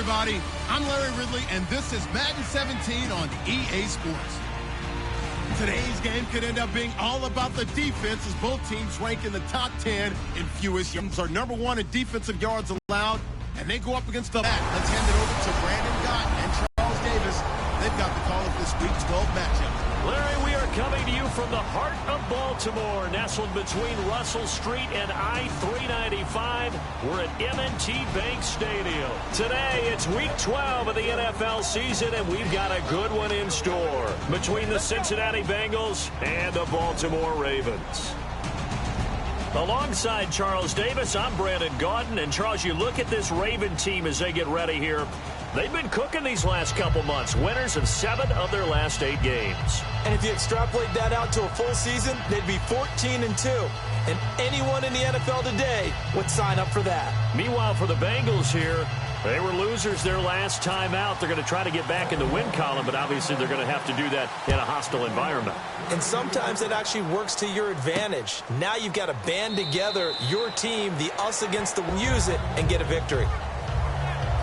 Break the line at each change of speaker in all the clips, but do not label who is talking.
everybody. I'm Larry Ridley, and this is Madden 17 on EA Sports. Today's game could end up being all about the defense, as both teams rank in the top 10 in fewest yards. Are number 1 in defensive yards allowed, and they go up against the back. Let's hand it over to Brandon Gott and Charles Davis. They've got the call of this week's 12 matchup.
Larry, we are coming to you from the heart of Baltimore, nestled between Russell Street and I-395. We're at M&T Bank Stadium. Today, it's Week 12 of the NFL season, and we've got a good one in store between the Cincinnati Bengals and the Baltimore Ravens. Alongside Charles Davis, I'm Brandon Gaudin. And, Charles, you look at this Raven team as they get ready here. They've been cooking these last couple months. Winners of 7 of their last 8 games.
And if you extrapolate that out to a full season, they'd be 14-2. And anyone in the NFL today would sign up for that.
Meanwhile, for the Bengals here, they were losers their last time out. They're going to try to get back in the win column, but obviously they're going to have to do that in a hostile environment.
And sometimes it actually works to your advantage. Now you've got to band together your team, the us against the use it, and get a victory.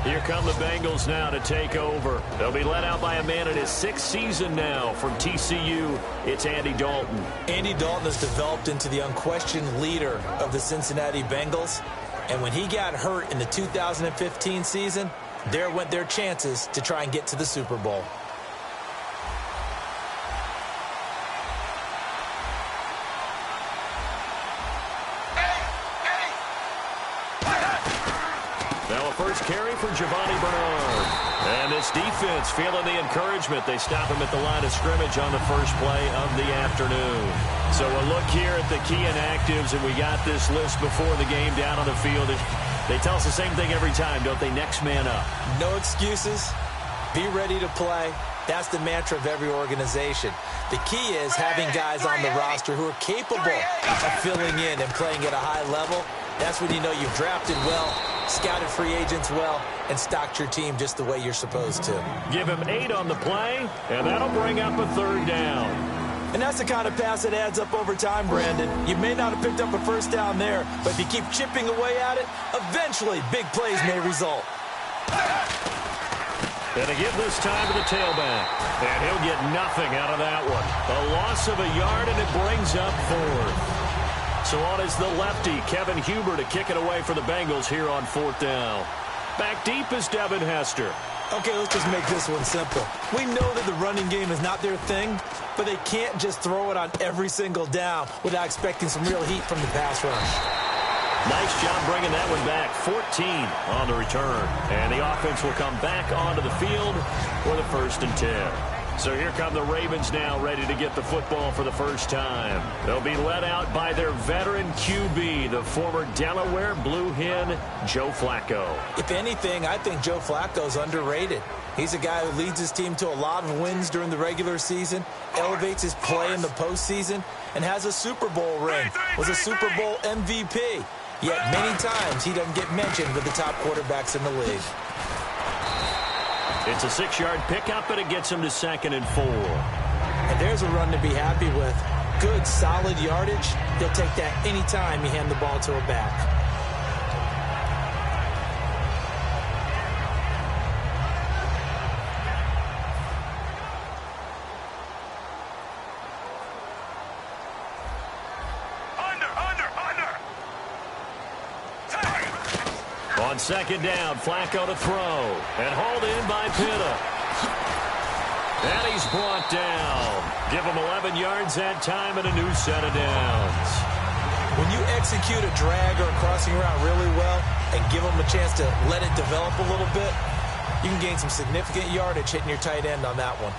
Here come the Bengals now to take over. They'll be led out by a man in his 6th season now from TCU. It's Andy Dalton.
Andy Dalton has developed into the unquestioned leader of the Cincinnati Bengals. And when he got hurt in the 2015 season, there went their chances to try and get to the Super Bowl.
First carry for Giovanni Bernard. And this defense feeling the encouragement. They stop him at the line of scrimmage on the first play of the afternoon. So a look here at the key inactives, and we got this list before the game down on the field. They tell us the same thing every time, don't they? Next man up.
No excuses. Be ready to play. That's the mantra of every organization. The key is having guys on the roster who are capable of filling in and playing at a high level. That's when you know you've drafted well, scouted free agents well, and stocked your team just the way you're supposed to.
Give him 8 on the play, and that'll bring up a 3rd down.
And that's the kind of pass that adds up over time, Brandon. You may not have picked up a first down there, but if you keep chipping away at it, eventually big plays may result.
And to give this time to the tailback. And he'll get nothing out of that one. A loss of a yard, and it brings up 4th. So on is the lefty, Kevin Huber, to kick it away for the Bengals here on 4th down. Back deep is Devin Hester.
Okay, let's just make this one simple. We know that the running game is not their thing, but they can't just throw it on every single down without expecting some real heat from the pass rush.
Nice job bringing that one back. 14 on the return. And the offense will come back onto the field for the 1st and 10. So here come the Ravens now, ready to get the football for the first time. They'll be led out by their veteran QB, the former Delaware Blue Hen, Joe Flacco.
If anything, I think Joe Flacco's underrated. He's a guy who leads his team to a lot of wins during the regular season, elevates his play in the postseason, and has a Super Bowl ring, was a Super Bowl MVP. Yet many times he doesn't get mentioned with the top quarterbacks in the league.
It's a 6-yard pickup, and it gets him to 2nd and 4.
And there's a run to be happy with. Good, solid yardage. They'll take that anytime you hand the ball to a back.
On 2nd down, Flacco to throw. And hauled in by Pitta. And he's brought down. Give him 11 yards that time and a new set of downs.
When you execute a drag or a crossing route really well and give them a chance to let it develop a little bit, you can gain some significant yardage hitting your tight end on that one.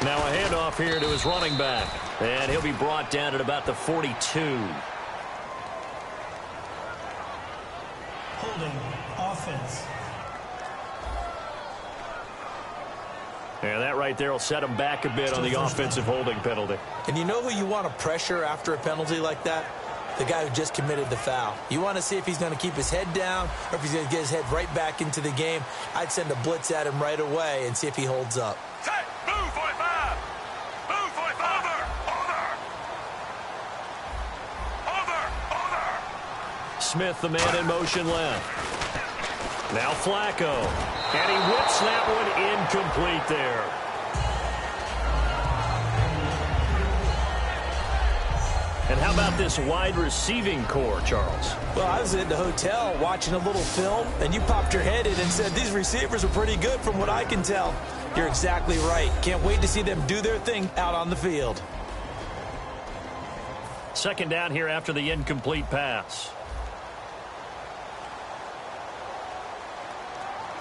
Now a handoff here to his running back. And he'll be brought down at about the 42.
Holding offense.
And that right there will set him back a bit on the offensive holding penalty.
And you know who you want to pressure after a penalty like that? The guy who just committed the foul. You want to see if he's going to keep his head down or if he's going to get his head right back into the game. I'd send a blitz at him right away and see if he holds up.
Move 45! Move 45! Over!
Smith, the man in motion left. Now Flacco. And he whips that one incomplete there. And how about this wide receiving core, Charles?
Well, I was in the hotel watching a little film, and you popped your head in and said, these receivers are pretty good from what I can tell. You're exactly right. Can't wait to see them do their thing out on the field.
Second down here after the incomplete pass.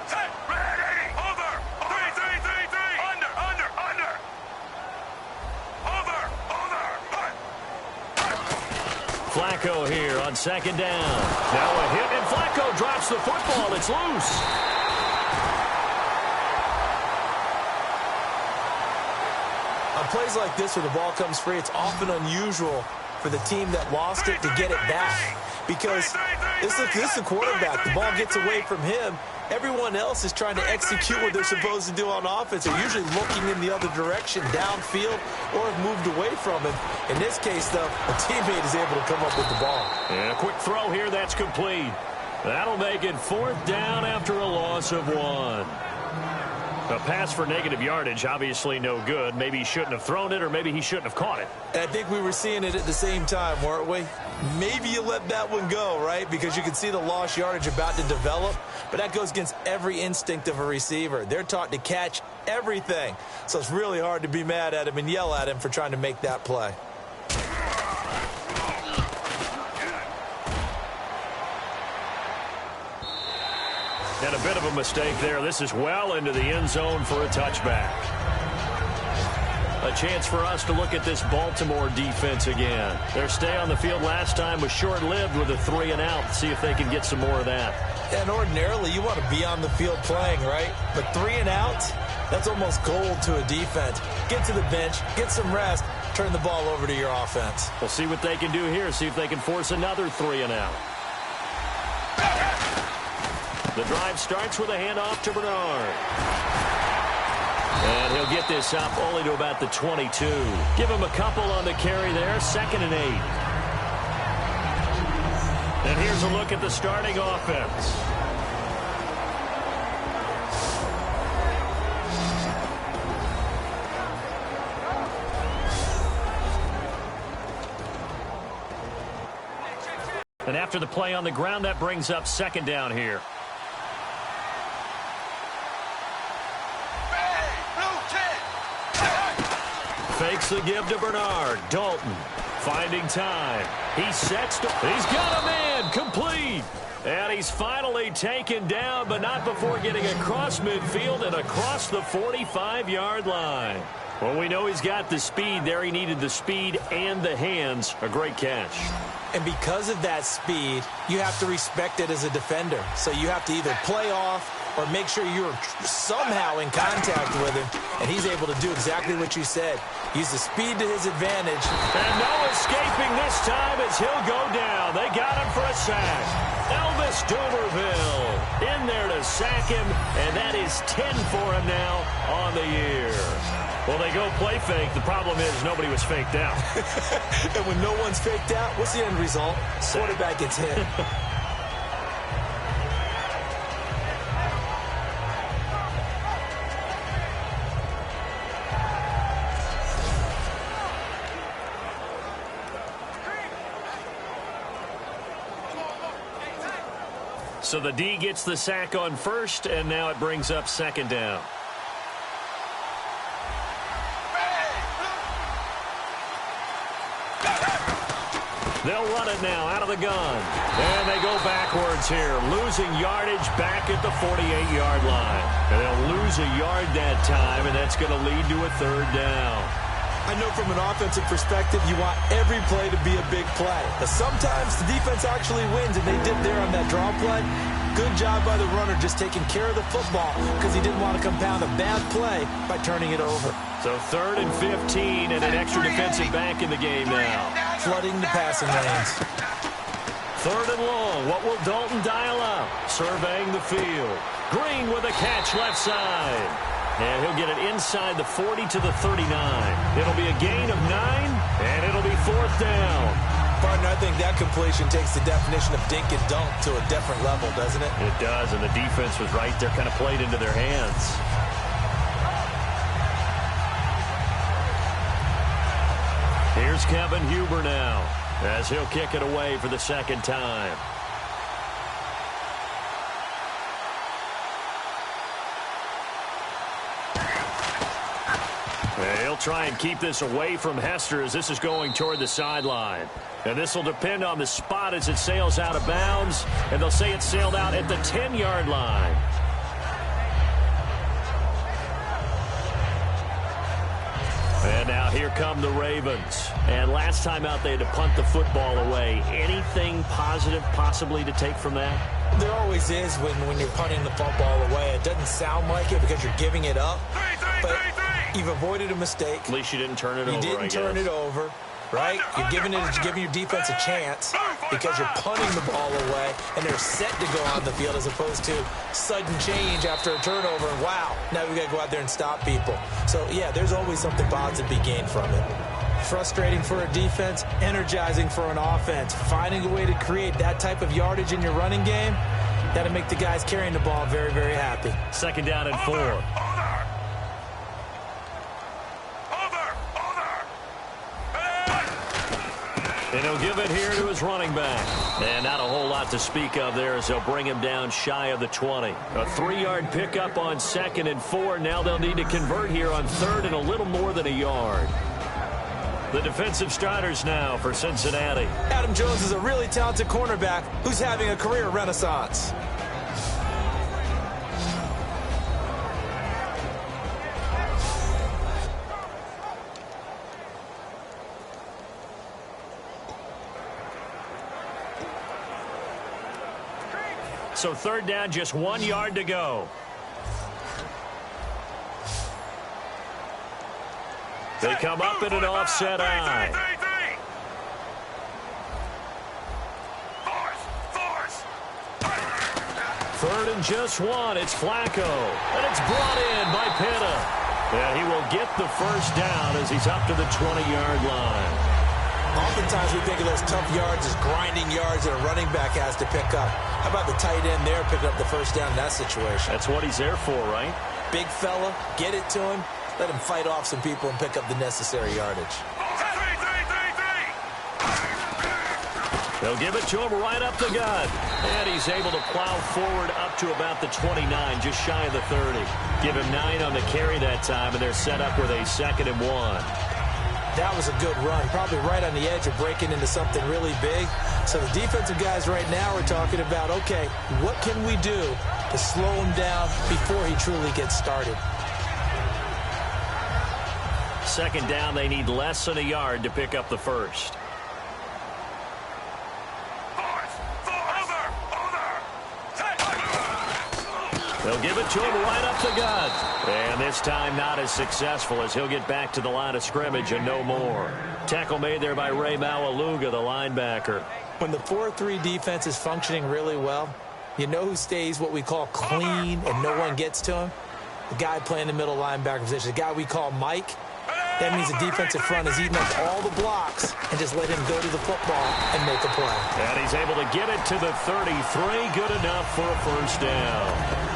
Set, ready, over, 3, 3, 3, 3, under,
Flacco here on second down. Now a hit, and Flacco drops the football. It's loose.
On plays like this where the ball comes free, it's often unusual for the team that lost it to get it back. Because this is the quarterback. The ball gets away from him. Everyone else is trying to execute what they're supposed to do on offense. They're usually looking in the other direction, downfield, or have moved away from him. In this case, though, a teammate is able to come up with the ball.
And a quick throw here, that's complete. That'll make it fourth down after a loss of 1. A pass for negative yardage, obviously no good. Maybe he shouldn't have thrown it, or maybe he shouldn't have caught it.
I think we were seeing it at the same time, weren't we? Maybe you let that one go, right? Because you can see the lost yardage about to develop. But that goes against every instinct of a receiver. They're taught to catch everything. So it's really hard to be mad at him and yell at him for trying to make that play.
And a bit of a mistake there. This is well into the end zone for a touchback. A chance for us to look at this Baltimore defense again. Their stay on the field last time was short-lived with a 3-and-out. See if they can get some more of that.
And ordinarily, you want to be on the field playing, right? But 3-and-outs, that's almost gold to a defense. Get to the bench, get some rest, turn the ball over to your offense.
We'll see what they can do here. See if they can force another 3-and-out. The drive starts with a handoff to Bernard. And he'll get this up only to about the 22. Give him a couple on the carry there, 2nd and 8. And here's a look at the starting offense. And after the play on the ground, that brings up 2nd down here. Fakes the give to Bernard. Dalton finding time. He sets to... He's got a man. Complete. And he's finally taken down, but not before getting across midfield and across the 45-yard line. Well, we know he's got the speed there. He needed the speed and the hands. A great catch.
And because of that speed, you have to respect it as a defender. So you have to either play off or make sure you're somehow in contact with him. And he's able to do exactly what you said. Use the speed to his advantage.
And no escaping this time as he'll go down. They got him for a sack. Elvis Dumerville in there to sack him. And that is 10 for him now on the year. Well, they go play fake. The problem is nobody was faked out.
And when no one's faked out, what's the end result? Quarterback gets hit.
So the D gets the sack on first, and now it brings up 2nd down. They'll run it now out of the gun. And they go backwards here, losing yardage back at the 48-yard line. And they'll lose a yard that time, and that's going to lead to a 3rd down.
I know from an offensive perspective, you want every play to be a big play. But sometimes the defense actually wins, and they did there on that draw play. Good job by the runner just taking care of the football because he didn't want to compound a bad play by turning it over.
So 3rd and 15 and an extra defensive back in the game now.
Flooding the passing lanes.
3rd and long. What will Dalton dial up? Surveying the field. Green with a catch left side. And he'll get it inside the 40 to the 39. It'll be a gain of 9, and it'll be 4th down.
Partner, I think that completion takes the definition of dink and dunk to a different level, doesn't it?
It does, and the defense was right there, kind of played into their hands. Here's Kevin Huber now, as he'll kick it away for the second time. He'll try and keep this away from Hester as this is going toward the sideline. And this will depend on the spot as it sails out of bounds. And they'll say it sailed out at the 10-yard line. And now here come the Ravens. And last time out they had to punt the football away. Anything positive possibly to take from that?
There always is when you're punting the football away. It doesn't sound like it because you're giving it up. But you've avoided a mistake.
At least you didn't turn it over,
You didn't turn it over, right? You're giving your defense a chance because you're punting the ball away, and they're set to go on the field as opposed to sudden change after a turnover. And, wow, now we've got to go out there and stop people. So, yeah, there's always something positive to be gained from it. Frustrating for a defense, energizing for an offense. Finding a way to create that type of yardage in your running game, that'll make the guys carrying the ball very, very happy.
Second down and 4. And he'll give it here to his running back. And not a whole lot to speak of there as they'll bring him down shy of the 20. A 3-yard pickup on 2nd and 4. Now they'll need to convert here on 3rd and a little more than a yard. The defensive starters now for Cincinnati.
Adam Jones is a really talented cornerback who's having a career renaissance.
So 3rd down, just 1 yard to go. They come up in an offset eye. 3rd and just 1. It's Flacco. And it's brought in by Pitta. And he will get the first down as he's up to the 20-yard line.
Oftentimes we think of those tough yards as grinding yards that a running back has to pick up. How about the tight end there picking up the first down in that situation?
That's what he's there for, right?
Big fella, get it to him, let him fight off some people and pick up the necessary yardage.
They'll give it to him right up the gut. And he's able to plow forward up to about the 29, just shy of the 30. Give him 9 on the carry that time, and they're set up with a 2nd and 1.
That was a good run, probably right on the edge of breaking into something really big. So the defensive guys right now are talking about, okay, what can we do to slow him down before he truly gets started?
2nd down, they need less than a yard to pick up the first. They'll give it to him right up the gut. And this time not as successful as he'll get back to the line of scrimmage and no more. Tackle made there by Ray Maualuga, the linebacker.
When the 4-3 defense is functioning really well, you know who stays what we call clean and no one gets to him? The guy playing the middle linebacker position, the guy we call Mike. That means the defensive front is eating up all the blocks and just let him go to the football and make a play.
And he's able to get it to the 33. Good enough for a first down.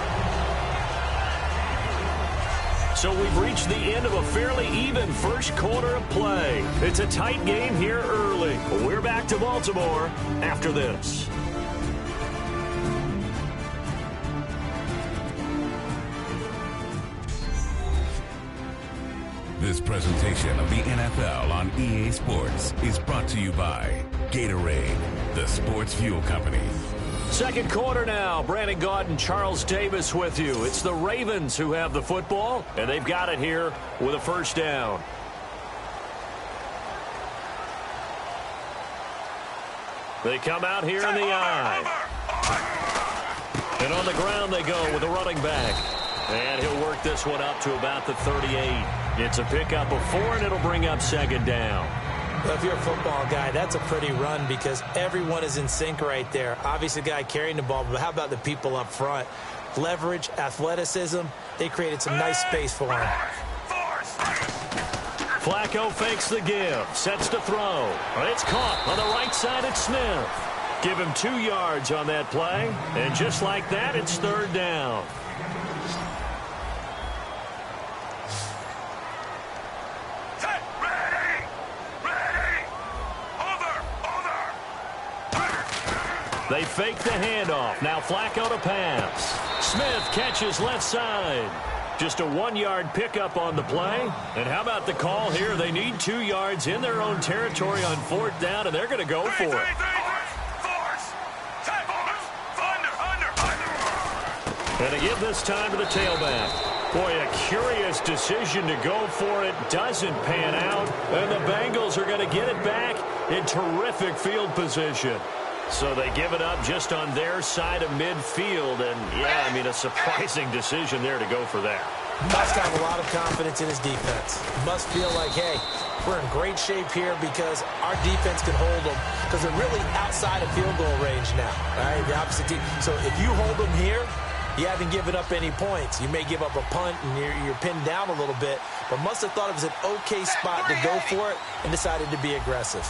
So we've reached the end of a fairly even first quarter of play. It's a tight game here early. We're back to Baltimore after this.
This presentation of the NFL on EA Sports is brought to you by Gatorade, the sports fuel company.
Second quarter now. Brandon Gaudin and Charles Davis with you. It's the Ravens who have the football, and they've got it here with a first down. They come out here in the eye. And on the ground they go with a running back. And he'll work this one up to about the 38. It's a pickup of 4, and it'll bring up 2nd down.
Well, if you're a football guy, that's a pretty run because everyone is in sync right there. Obviously, the guy carrying the ball, but how about the people up front? Leverage, athleticism, they created some nice space for him.
Flacco fakes the give, sets to throw. It's caught on the right side at Smith. Give him 2 yards on that play, and just like that, it's third down.
Set, ready, ready, over.
They fake the handoff. Now Flacco to pass. Smith catches left side. Just a 1-yard pickup on the play. And how about the call here? They need 2 yards in their own territory on 4th down, and they're going to go for it. And they give this time to the tailback. Boy, a curious decision to go for it. Doesn't pan out. And the Bengals are going to get it back in terrific field position. So they give it up just on their side of midfield. And, yeah, I mean, a surprising decision there to go for that.
Must have a lot of confidence in his defense. Must feel like, hey, we're in great shape here because our defense can hold them because they're really outside of field goal range now, right? The opposite team. So if you hold them here, you haven't given up any points. You may give up a punt and you're pinned down a little bit, but must have thought it was an okay spot to go for it and decided to be aggressive.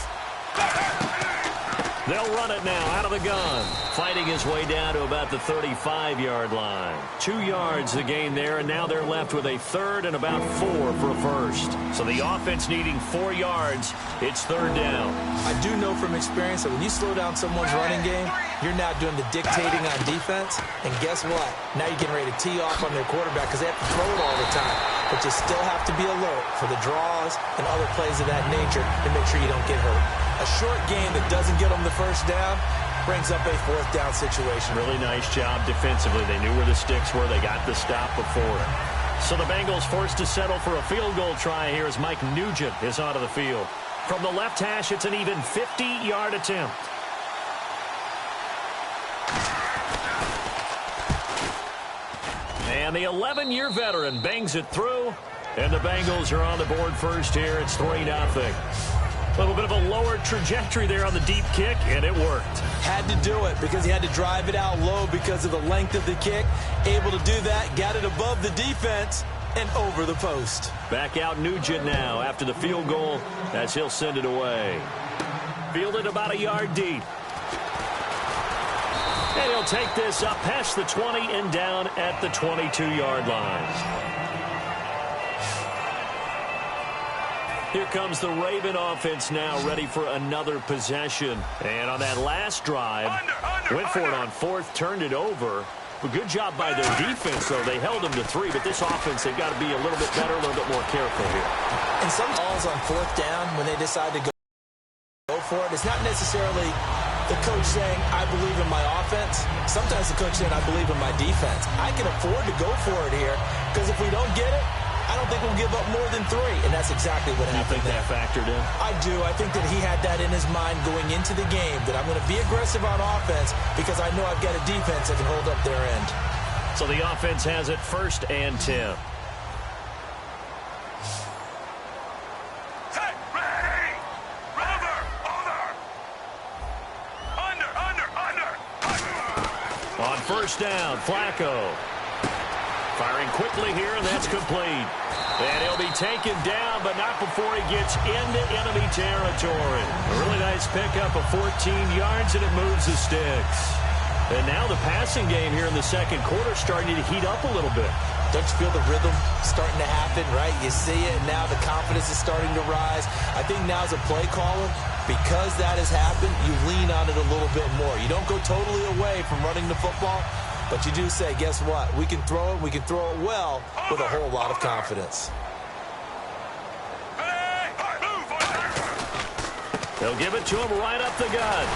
They'll run it now out of the gun. Fighting his way down to about the 35-yard line. 2 yards the gain there, and now they're left with a third and about 4 for a first. So the offense needing 4 yards. It's third down.
I do know from experience that when you slow down someone's running game, you're now doing the dictating on defense. And guess what? Now you're getting ready to tee off on their quarterback because they have to throw it all the time. But you still have to be alert for the draws and other plays of that nature to make sure you don't get hurt. A short game that doesn't get them the first down brings up a 4th down situation.
Really nice job defensively. They knew where the sticks were. They got the stop before it. So the Bengals forced to settle for a field goal try here as Mike Nugent is onto the field. From the left hash, it's an even 50-yard attempt. And the 11-year veteran bangs it through. And the Bengals are on the board first here. It's 3-0. A little bit of a lower trajectory there on the deep kick, and it worked.
Had to do it because he had to drive it out low because of the length of the kick. Able to do that, got it above the defense, and over the post.
Back out Nugent now after the field goal as he'll send it away. Fielded about a yard deep. And he'll take this up past the 20 and down at the 22-yard line. Here comes the Raven offense now ready for another possession. And on that last drive, went for it on 4th, turned it over. A good job by their defense, though. They held them to 3, but this offense, they've got to be a little bit better, a little bit more careful here.
And some balls on 4th down, when they decide to go for it, it's not necessarily the coach saying, I believe in my offense. Sometimes the coach saying, I believe in my defense. I can afford to go for it here because if we don't get it, I don't think we'll give up more than 3, and that's exactly what happened.
You think that factored in?
I do. I think that he had that in his mind going into the game, that I'm going to be aggressive on offense because I know I've got a defense that can hold up their end.
So the offense has it 1st and 10.
Set, ready, under.
On 1st down, Flacco. Firing quickly here, and that's complete. And he'll be taken down, but not before he gets into enemy territory. A really nice pickup of 14 yards, and it moves the sticks. And now the passing game here in the second quarter starting to heat up a little bit.
Don't you feel the rhythm starting to happen, right? You see it, and now the confidence is starting to rise. I think now as a play caller, because that has happened, you lean on it a little bit more. You don't go totally away from running the football, but you do say, guess what? We can throw it. We can throw it well with a whole lot of confidence.
They'll give it to him right up the gut.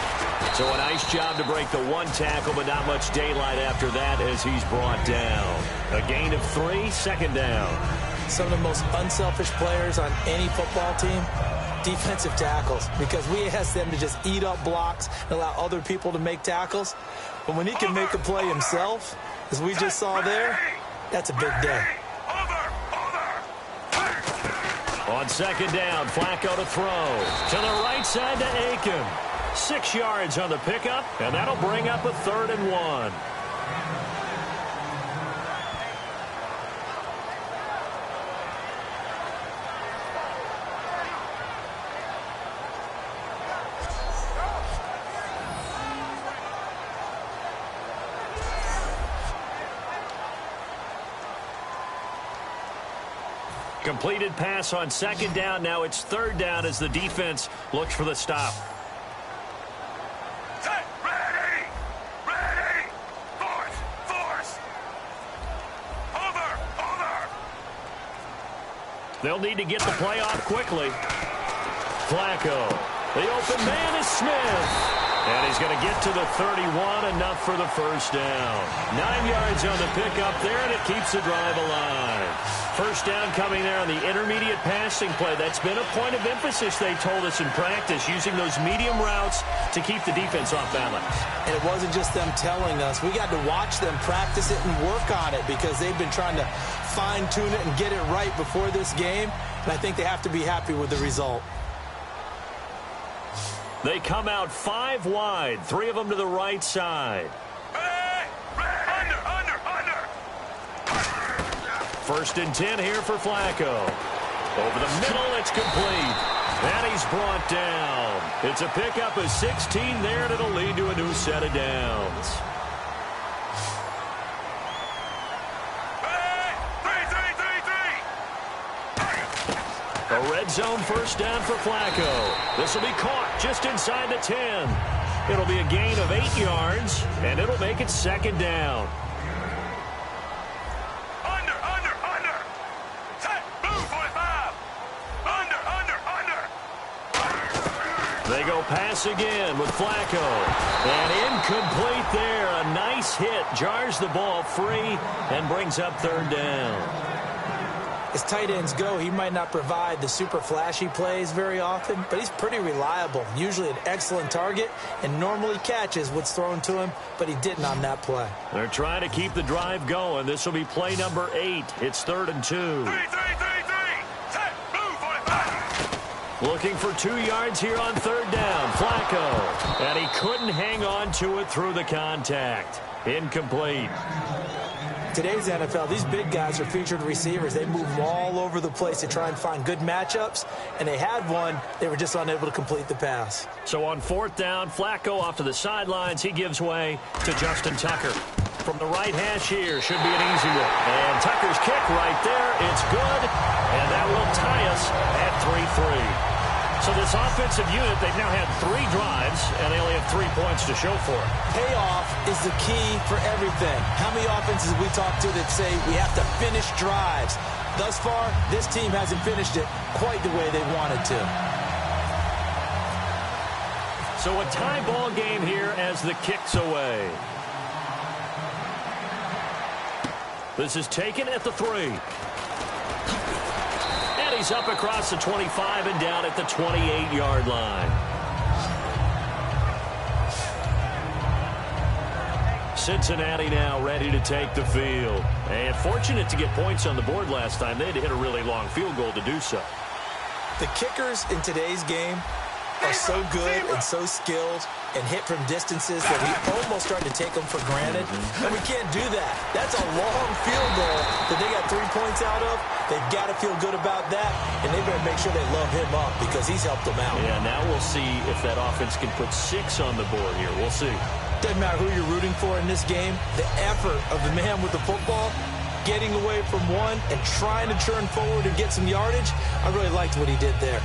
So a nice job to break the 1 tackle, but not much daylight after that as he's brought down. A gain of 3, 2nd down.
Some of the most unselfish players on any football team, defensive tackles, because we ask them to just eat up blocks and allow other people to make tackles. But when he can make a play himself, as we just saw there, that's a big day.
On 2nd down, Flacco to throw. To the right side to Aiken. 6 yards on the pickup, and that'll bring up a 3rd and 1. completed pass on second down. Now it's third down as the defense looks for the stop.
Set, ready, ready, force, over.
They'll need to get the play off quickly. Flacco. The open man is Smith. And he's going to get to the 31, enough for the first down. 9 yards on the pickup there, and it keeps the drive alive. First down coming there on the intermediate passing play. That's been a point of emphasis, they told us in practice, using those medium routes to keep the defense off balance.
And it wasn't just them telling us. We got to watch them practice it and work on it because they've been trying to fine-tune it and get it right before this game. And I think they have to be happy with the result.
They come out 5 wide, 3 of them to the right side.
Under.
First and 10 here for Flacco. Over the middle, it's complete. And he's brought down. It's a pickup of 16 there, and it'll lead to a new set of downs. A red zone first down for Flacco. This will be caught just inside the 10. It'll be a gain of 8 yards, and it'll make it second down.
Under. Set, move, 45. Under.
They go pass again with Flacco. And incomplete there. A nice hit. Jars the ball free and brings up third down.
As tight ends go, he might not provide the super flashy plays very often, but he's pretty reliable, usually an excellent target, and normally catches what's thrown to him, but he didn't on that play.
They're trying to keep the drive going. This will be play number 8. It's 3rd and 2.
Set, move, 45.
Looking for 2 yards here on third down. Flacco. And he couldn't hang on to it through the contact. Incomplete.
Today's NFL, these big guys are featured receivers. They move all over the place to try and find good matchups, and they had one. They were just unable to complete the pass.
So on 4th down, Flacco off to the sidelines. He gives way to Justin Tucker. From the right hash here, should be an easy one. And Tucker's kick right there. It's good, and that will tie us at 3-3. So this offensive unit, they've now had 3 drives, and they only have 3 points to show for it.
Payoff is the key for everything. How many offenses we talk to that say we have to finish drives? Thus far, this team hasn't finished it quite the way they wanted to.
So a tie ball game here as the kick's away. This is taken at the 3. And he's up across the 25 and down at the 28-yard line. Cincinnati now ready to take the field. And fortunate to get points on the board last time. They had to hit a really long field goal to do so.
The kickers in today's game are so good and so skilled and hit from distances that we almost start to take them for granted. And we can't do that. That's a long field goal that they got 3 points out of. They've got to feel good about that, and they better make sure they love him up because he's helped them out.
Yeah, now we'll see if that offense can put 6 on the board here. We'll see.
Doesn't matter who you're rooting for in this game. The effort of the man with the football, getting away from one and trying to turn forward and get some yardage, I really liked what he did there.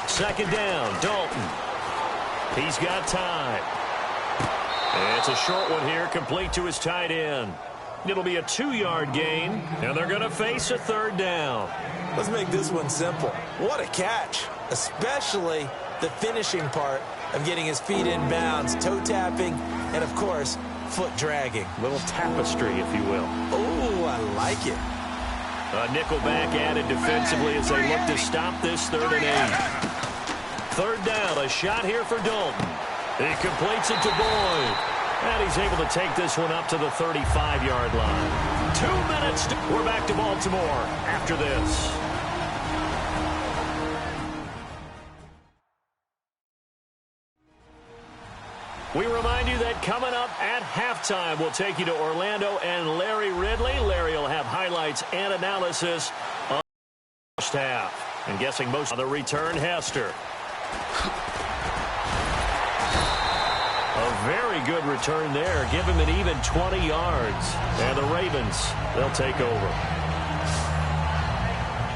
Second down, Dalton. He's got time. And it's a short one here, complete to his tight end. It'll be a 2-yard gain, and they're going to face a 3rd down.
Let's make this one simple. What a catch, especially the finishing part of getting his feet in bounds, toe tapping, and, of course, foot dragging.
Little tapestry, if you will.
Oh, I like it.
A nickel back added defensively as they look to stop this 3rd and 8. 3rd down, a shot here for Dalton. He completes it to Boyd. And he's able to take this one up to the 35-yard line. 2 minutes. We're back to Baltimore after this. We remind you that coming up at halftime, we'll take you to Orlando and Larry Ridley. Larry will have highlights and analysis on the first half. And guessing most on the return, Hester. A very good return there. Give him an even 20 yards. And the Ravens, they'll take over.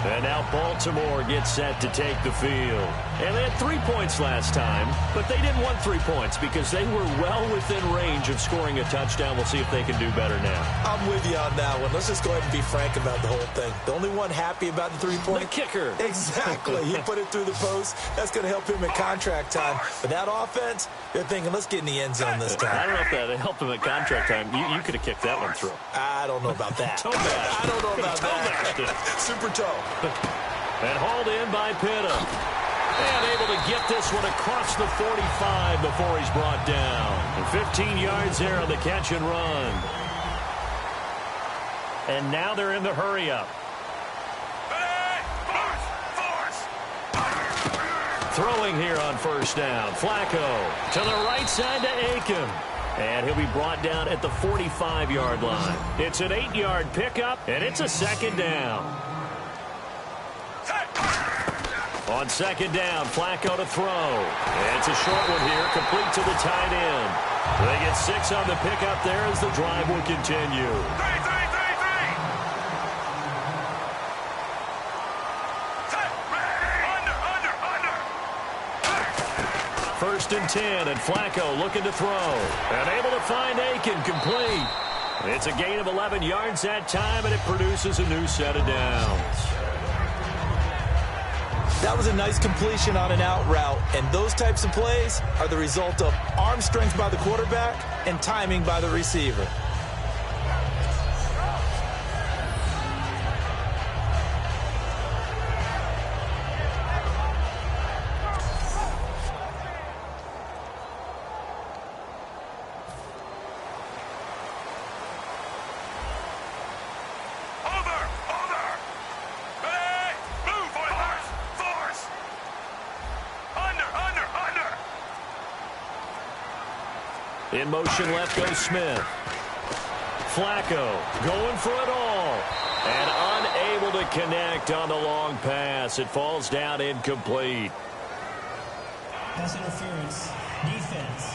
And now Baltimore gets set to take the field. And they had 3 points last time, but they didn't want 3 points because they were well within range of scoring a touchdown. We'll see if they can do better now.
I'm with you on that one. Let's just go ahead and be frank about the whole thing. The only one happy about the 3-point.
The kicker.
Exactly. He put it through the post. That's going to help him at contract time. But that offense, they're thinking, let's get in the end zone this time.
I don't know if that helped him at contract time. You could have kicked that one through.
I don't know about that.
Toe bash.
I don't know about that. Super toe.
And hauled in by Pitta. And able to get this one across the 45 before he's brought down. And 15 yards there on the catch and run. And now they're in the hurry-up. Throwing here on first down. Flacco to the right side to Aiken. And he'll be brought down at the 45-yard line. It's an 8-yard pickup, and it's a second down. On second down, Flacco to throw. And it's a short one here, complete to the tight end. They get 6 on the pickup there as the drive will continue. First and 10, and Flacco looking to throw. And able to find Aiken, complete. It's a gain of 11 yards that time, and it produces a new set of downs.
That was a nice completion on an out route, and those types of plays are the result of arm strength by the quarterback and timing by the receiver.
In motion left goes Smith. Flacco going for it all. And unable to connect on the long pass. It falls down incomplete.
Pass interference. Defense.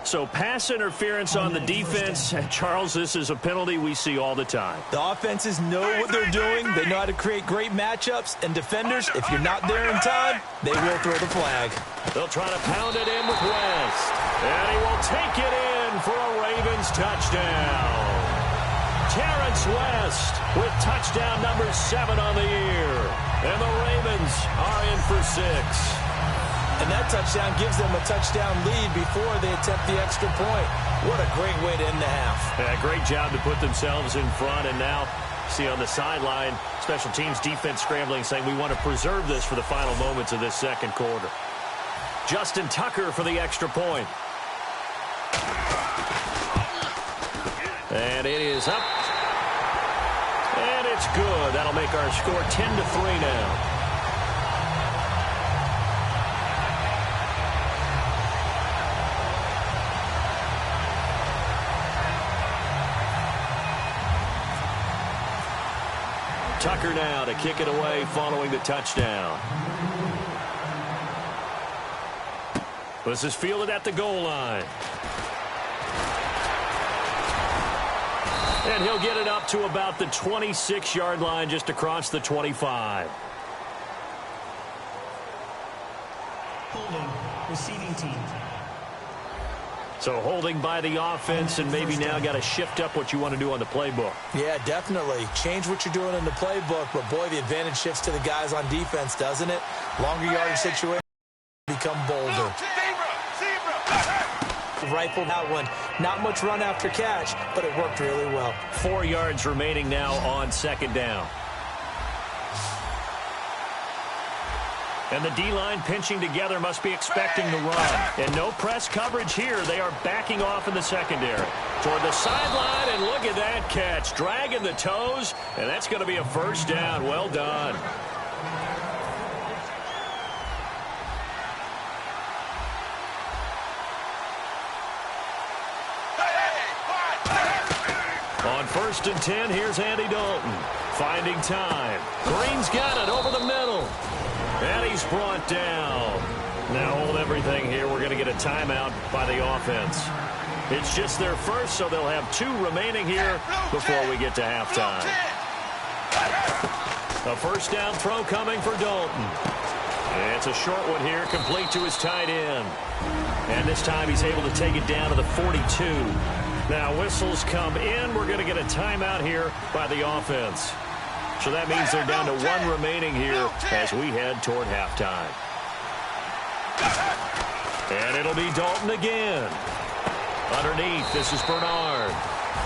So pass interference on the defense. Charles, this is a penalty we see all the time.
The offenses know what they're doing. They know how to create great matchups. And defenders, if you're not there in time, they will throw the flag.
They'll try to pound it in with West. And he will take it in for a Ravens touchdown. Terrence West with touchdown number 7 on the year. And the Ravens are in for 6.
And that touchdown gives them a touchdown lead before they attempt the extra point. What a great way to end the half.
Yeah, great job to put themselves in front. And now, see on the sideline, special teams defense scrambling, saying we want to preserve this for the final moments of this second quarter. Justin Tucker for the extra point. And it is up. And it's good. That'll make our score 10-3 now. Tucker now to kick it away following the touchdown. This is fielded at the goal line. And he'll get it up to about the 26-yard line, just across the 25.
Holding. Receiving team.
So holding by the offense, and maybe now got to shift up what you want to do on the playbook.
Yeah, definitely. Change what you're doing in the playbook, but boy, the advantage shifts to the guys on defense, doesn't it? Longer yardage situation become bolder. Rifled that one. Not much run after catch, but it worked really well.
4 yards remaining now on second down. And the D-line pinching together, must be expecting the run. And no press coverage here. They are backing off in the secondary. Toward the sideline, and look at that catch. Dragging the toes, and that's going to be a first down. Well done. 1st and 10, here's Andy Dalton. Finding time. Green's got it over the middle. And he's brought down. Now hold everything here. We're going to get a timeout by the offense. It's just their first, so they'll have 2 remaining here before we get to halftime. A first down throw coming for Dalton. It's a short one here, complete to his tight end. And this time he's able to take it down to the 42. Now whistles come in. We're going to get a timeout here by the offense. So that means they're down to 1 remaining here as we head toward halftime. And it'll be Dalton again. Underneath, this is Bernard.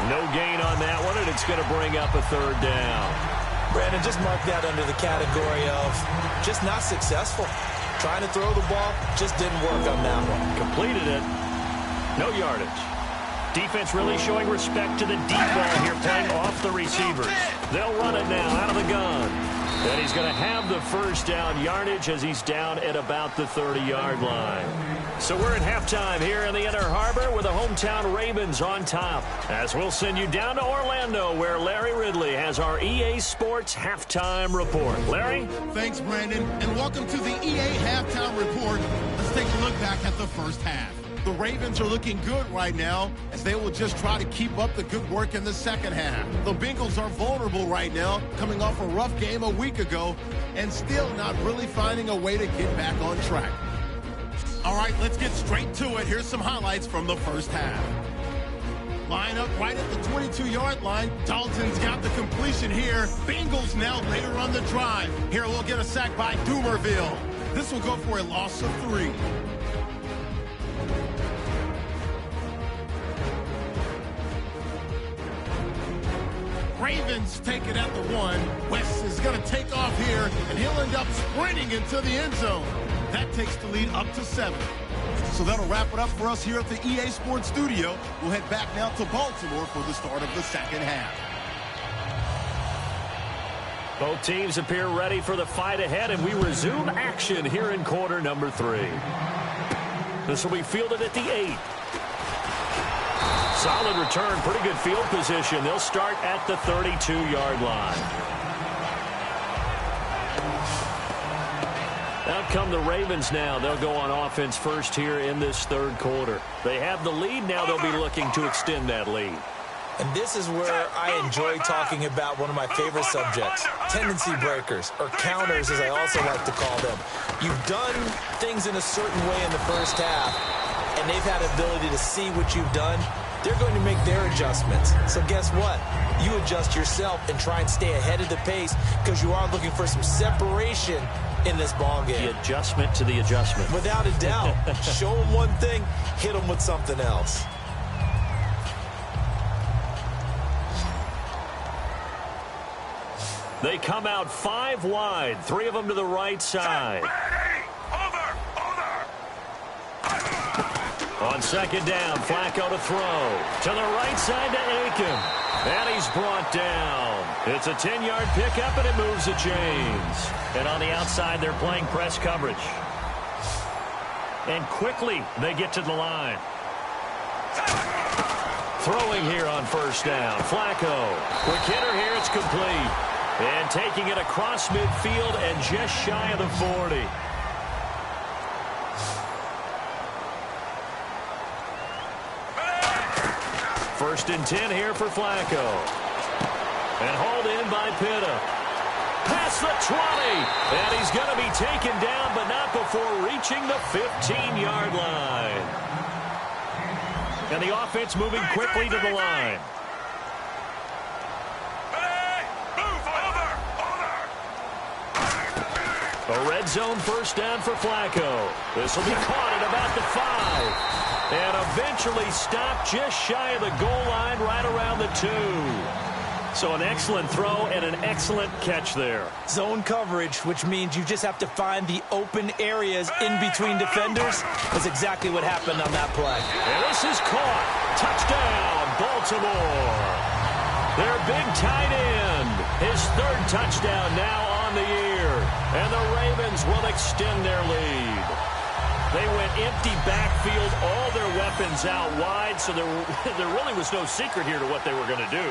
No gain on that one, and it's going to bring up a 3rd down.
Brandon, just mark that under the category of just not successful. Trying to throw the ball, just didn't work on that one.
Completed it. No yardage. Defense really showing respect to the deep ball here, playing off the receivers. They'll run it now out of the gun. And he's going to have the first down yardage as he's down at about the 30-yard line. So we're at halftime here in the Inner Harbor with the hometown Ravens on top. As we'll send you down to Orlando where Larry Ridley has our EA Sports Halftime Report. Larry?
Thanks, Brandon, and welcome to the EA Halftime Report. Let's take a look back at the first half. The Ravens are looking good right now as they will just try to keep up the good work in the second half. The Bengals are vulnerable right now, coming off a rough game a week ago and still not really finding a way to get back on track. All right, let's get straight to it. Here's some highlights from the first half. Line up right at the 22-yard line. Dalton's got the completion here. Bengals now later on the drive. Here we'll get a sack by Doomerville. This will go for a loss of 3. Ravens take it at the 1. West is going to take off here, and he'll end up sprinting into the end zone. That takes the lead up to 7. So that'll wrap it up for us here at the EA Sports Studio. We'll head back now to Baltimore for the start of the second half.
Both teams appear ready for the fight ahead, and we resume action here in quarter number 3. This will be fielded at the 8. Solid return, pretty good field position. They'll start at the 32-yard line. Out come the Ravens now. They'll go on offense first here in this third quarter. They have the lead. Now they'll be looking to extend that lead.
And this is where I enjoy talking about one of my favorite subjects, tendency breakers, or counters as I also like to call them. You've done things in a certain way in the first half, and they've had ability to see what you've done. They're going to make their adjustments. So guess what? You adjust yourself and try and stay ahead of the pace because you are looking for some separation in this ball game.
The adjustment to the adjustment.
Without a doubt. Show them one thing, hit them with something else.
They come out 5 wide, 3 of them to the right side. On second down, Flacco to throw. To the right side to Aiken. And he's brought down. It's a 10-yard pickup, and it moves the chains. And on the outside, they're playing press coverage. And quickly, they get to the line. Throwing here on first down. Flacco. Quick hitter here, it's complete. And taking it across midfield and just shy of the 40. First and 10 here for Flacco. And hauled in by Pitta. Past the 20. And he's going to be taken down, but not before reaching the 15-yard line. And the offense moving quickly to the line. A red zone first down for Flacco. This will be caught at about the 5. And eventually stopped just shy of the goal line right around the 2. So an excellent throw and an excellent catch there.
Zone coverage, which means you just have to find the open areas in between defenders. That's exactly what happened on that play.
And this is caught. Touchdown, Baltimore. Their big tight end. His 3rd touchdown now on the year. And the Ravens will extend their lead. They went empty backfield, all their weapons out wide, so there really was no secret here to what they were going to do.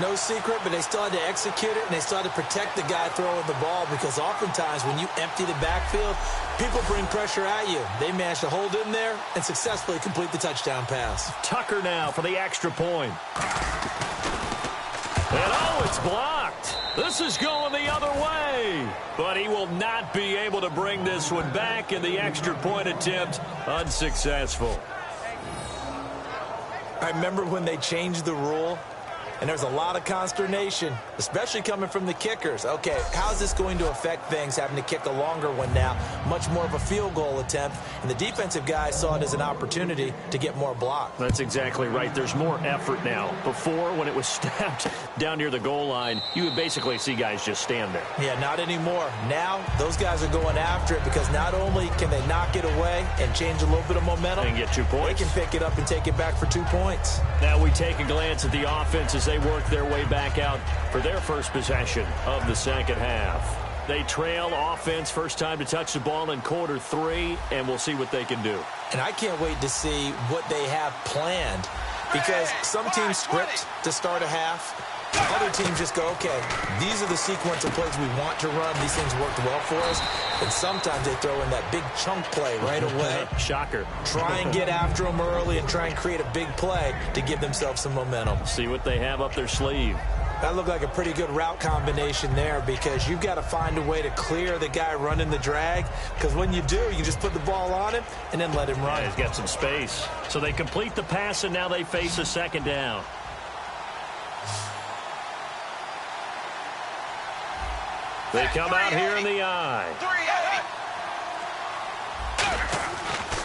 No secret, but they still had to execute it, and they still had to protect the guy throwing the ball, because oftentimes when you empty the backfield, people bring pressure at you. They managed to hold in there and successfully complete the touchdown pass.
Tucker now for the extra point. And it's blocked. This is going the other way. But he will not be able to bring this one back, and the extra point attempt unsuccessful.
I remember when they changed the rule, and there's a lot of consternation, especially coming from the kickers. Okay, how's this going to affect things, having to kick a longer one now, much more of a field goal attempt, and the defensive guys saw it as an opportunity to get more block.
That's exactly right. There's more effort now. Before, when it was snapped down near the goal line, you would basically see guys just stand there.
Yeah, not anymore. Now, those guys are going after it, because not only can they knock it away and change a little bit of momentum,
and get 2 points.
They can pick it up and take it back for 2 points.
Now we take a glance at the offense as they work their way back out for their first possession of the second half. They trail offense, first time to touch the ball in quarter 3, and we'll see what they can do.
And I can't wait to see what they have planned, because some teams script to start a half. Other teams just go, okay, these are the sequence of plays we want to run. These things worked well for us. And sometimes they throw in that big chunk play right away.
Shocker.
Try and get after them early and try and create a big play to give themselves some momentum.
See what they have up their sleeve.
That looked like a pretty good route combination there, because you've got to find a way to clear the guy running the drag, because when you do, you just put the ball on him and then let him run.
Yeah, he's got some space. So they complete the pass, and now they face a second down. They come out here in the eye.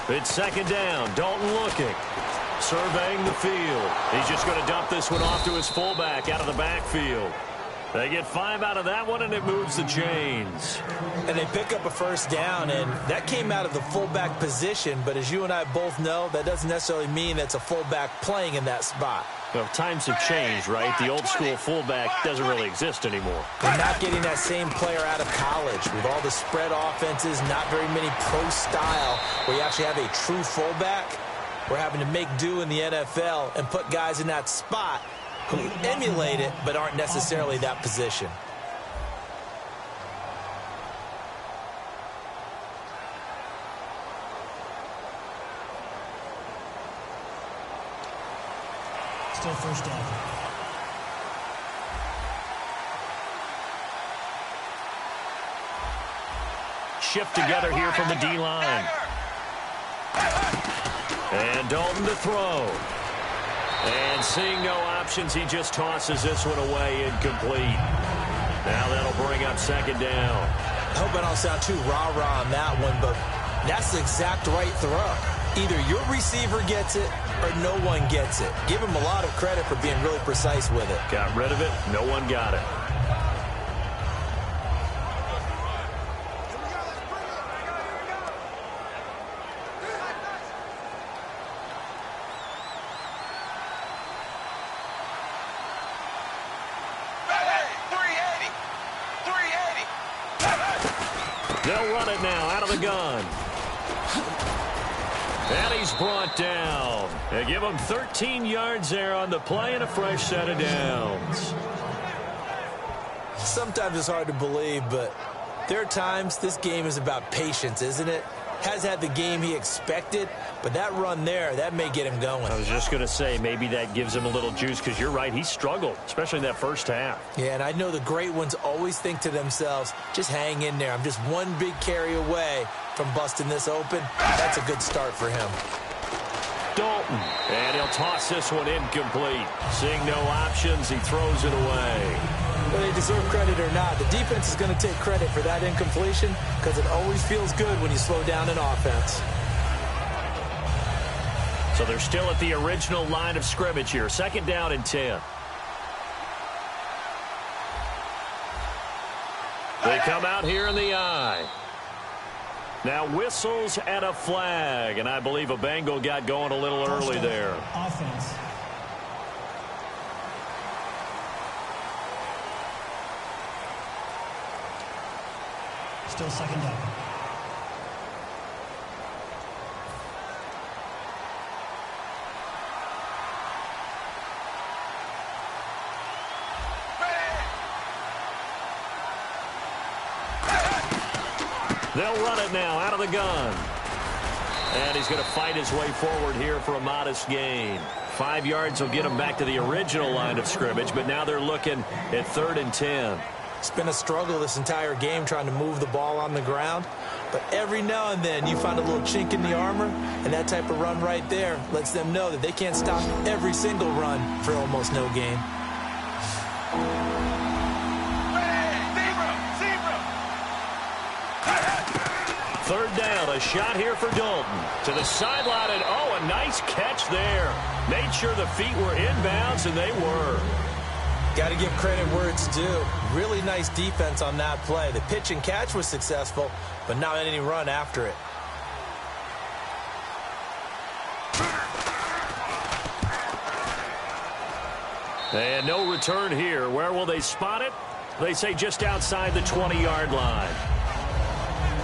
It's second down. Dalton looking. Surveying the field. He's just going to dump this one off to his fullback out of the backfield. They get 5 out of that one, and it moves the chains.
And they pick up a first down, and that came out of the fullback position. But as you and I both know, that doesn't necessarily mean that's a fullback playing in that spot.
Well, times have changed, right? The old school fullback doesn't really exist anymore.
We're not getting that same player out of college. With all the spread offenses, not very many pro style, where you actually have a true fullback. We're having to make do in the NFL and put guys in that spot who emulate it but aren't necessarily that position.
Still first down.
Shift together here from the D-line. And Dalton to throw. And seeing no options, he just tosses this one away, incomplete. Now that'll bring up second down.
I hope I don't sound too rah-rah on that one, but that's the exact right throw. Either your receiver gets it or no one gets it. Give him a lot of credit for being really precise with it.
Got rid of it. No one got it. They'll run it now out of the gun. And he's brought down. They give him 13 yards there on the play and a fresh set of downs.
Sometimes it's hard to believe, but there are times this game is about patience, isn't it? Has had the game he expected, but that run there, that may get him going.
I was just going to say, maybe that gives him a little juice, because you're right, he struggled, especially in that first half.
Yeah, and I know the great ones always think to themselves, just hang in there. I'm just one big carry away from busting this open. That's a good start for him.
Dalton, and he'll toss this one incomplete. Seeing no options, he throws it away.
Whether they deserve credit or not, the defense is going to take credit for that incompletion, because it always feels good when you slow down an offense.
So they're still at the original line of scrimmage here. Second down and 10. They come out here in the eye. Now whistles and a flag, and I believe a Bengal got going a little early there.
Offense. Still second down.
They'll run it now out of the gun. And he's going to fight his way forward here for a modest gain. 5 yards will get him back to the original line of scrimmage, but now they're looking at 3rd and 10.
It's been a struggle this entire game trying to move the ball on the ground. But every now and then you find a little chink in the armor, and that type of run right there lets them know that they can't stop every single run for almost no gain.
Third down, a shot here for Dalton. To the sideline, and a nice catch there. Made sure the feet were inbounds, and they were.
Got to give credit where it's due. Really nice defense on that play. The pitch and catch was successful, but not any run after it.
And no return here. Where will they spot it? They say just outside the 20-yard line.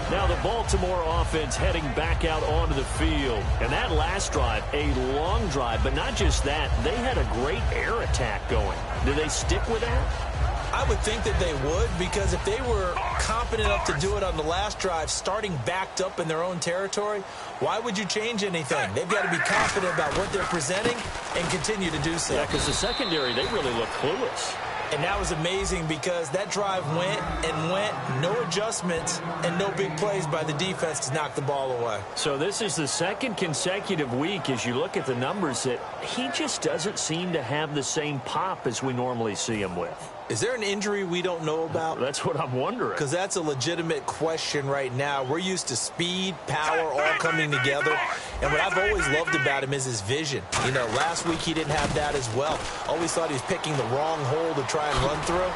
Now the Baltimore offense heading back out onto the field. And that last drive, a long drive, but not just that. They had a great air attack going. Do they stick with that?
I would think that they would, because if they were confident enough to do it on the last drive, starting backed up in their own territory, why would you change anything? They've got to be confident about what they're presenting and continue to do so.
Yeah, because the secondary, they really look clueless.
And that was amazing because that drive went and went, no adjustments and no big plays by the defense to knock the ball away.
So this is the second consecutive week, as you look at the numbers, that he just doesn't seem to have the same pop as we normally see him with.
Is there an injury we don't know about?
That's what I'm wondering.
Because that's a legitimate question right now. We're used to speed, power, all coming together. And what I've always loved about him is his vision. You know, last week he didn't have that as well. Always thought he was picking the wrong hole to try and run through.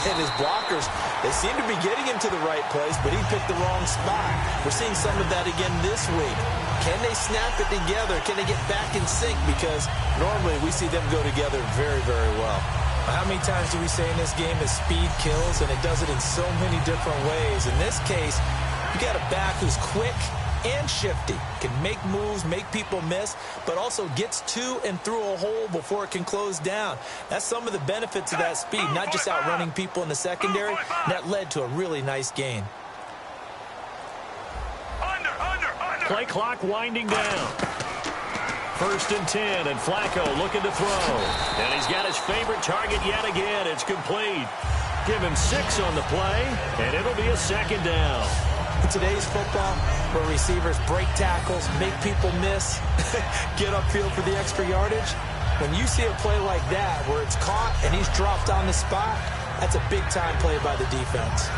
And his blockers, they seem to be getting him to the right place, but he picked the wrong spot. We're seeing some of that again this week. Can they snap it together? Can they get back in sync? Because normally we see them go together very, very well. How many times do we say in this game that speed kills, and it does it in so many different ways? In this case, you got a back who's quick and shifty, can make moves, make people miss, but also gets to and through a hole before it can close down. That's some of the benefits of that speed, not just outrunning people in the secondary. That led to a really nice gain.
Play clock winding down. 1st and 10, and Flacco looking to throw. And he's got his favorite target yet again. It's complete. Give him 6 on the play, and it'll be a 2nd down.
In today's football, where receivers break tackles, make people miss, get upfield for the extra yardage, when you see a play like that where it's caught and he's dropped on the spot, that's a big-time play by the defense.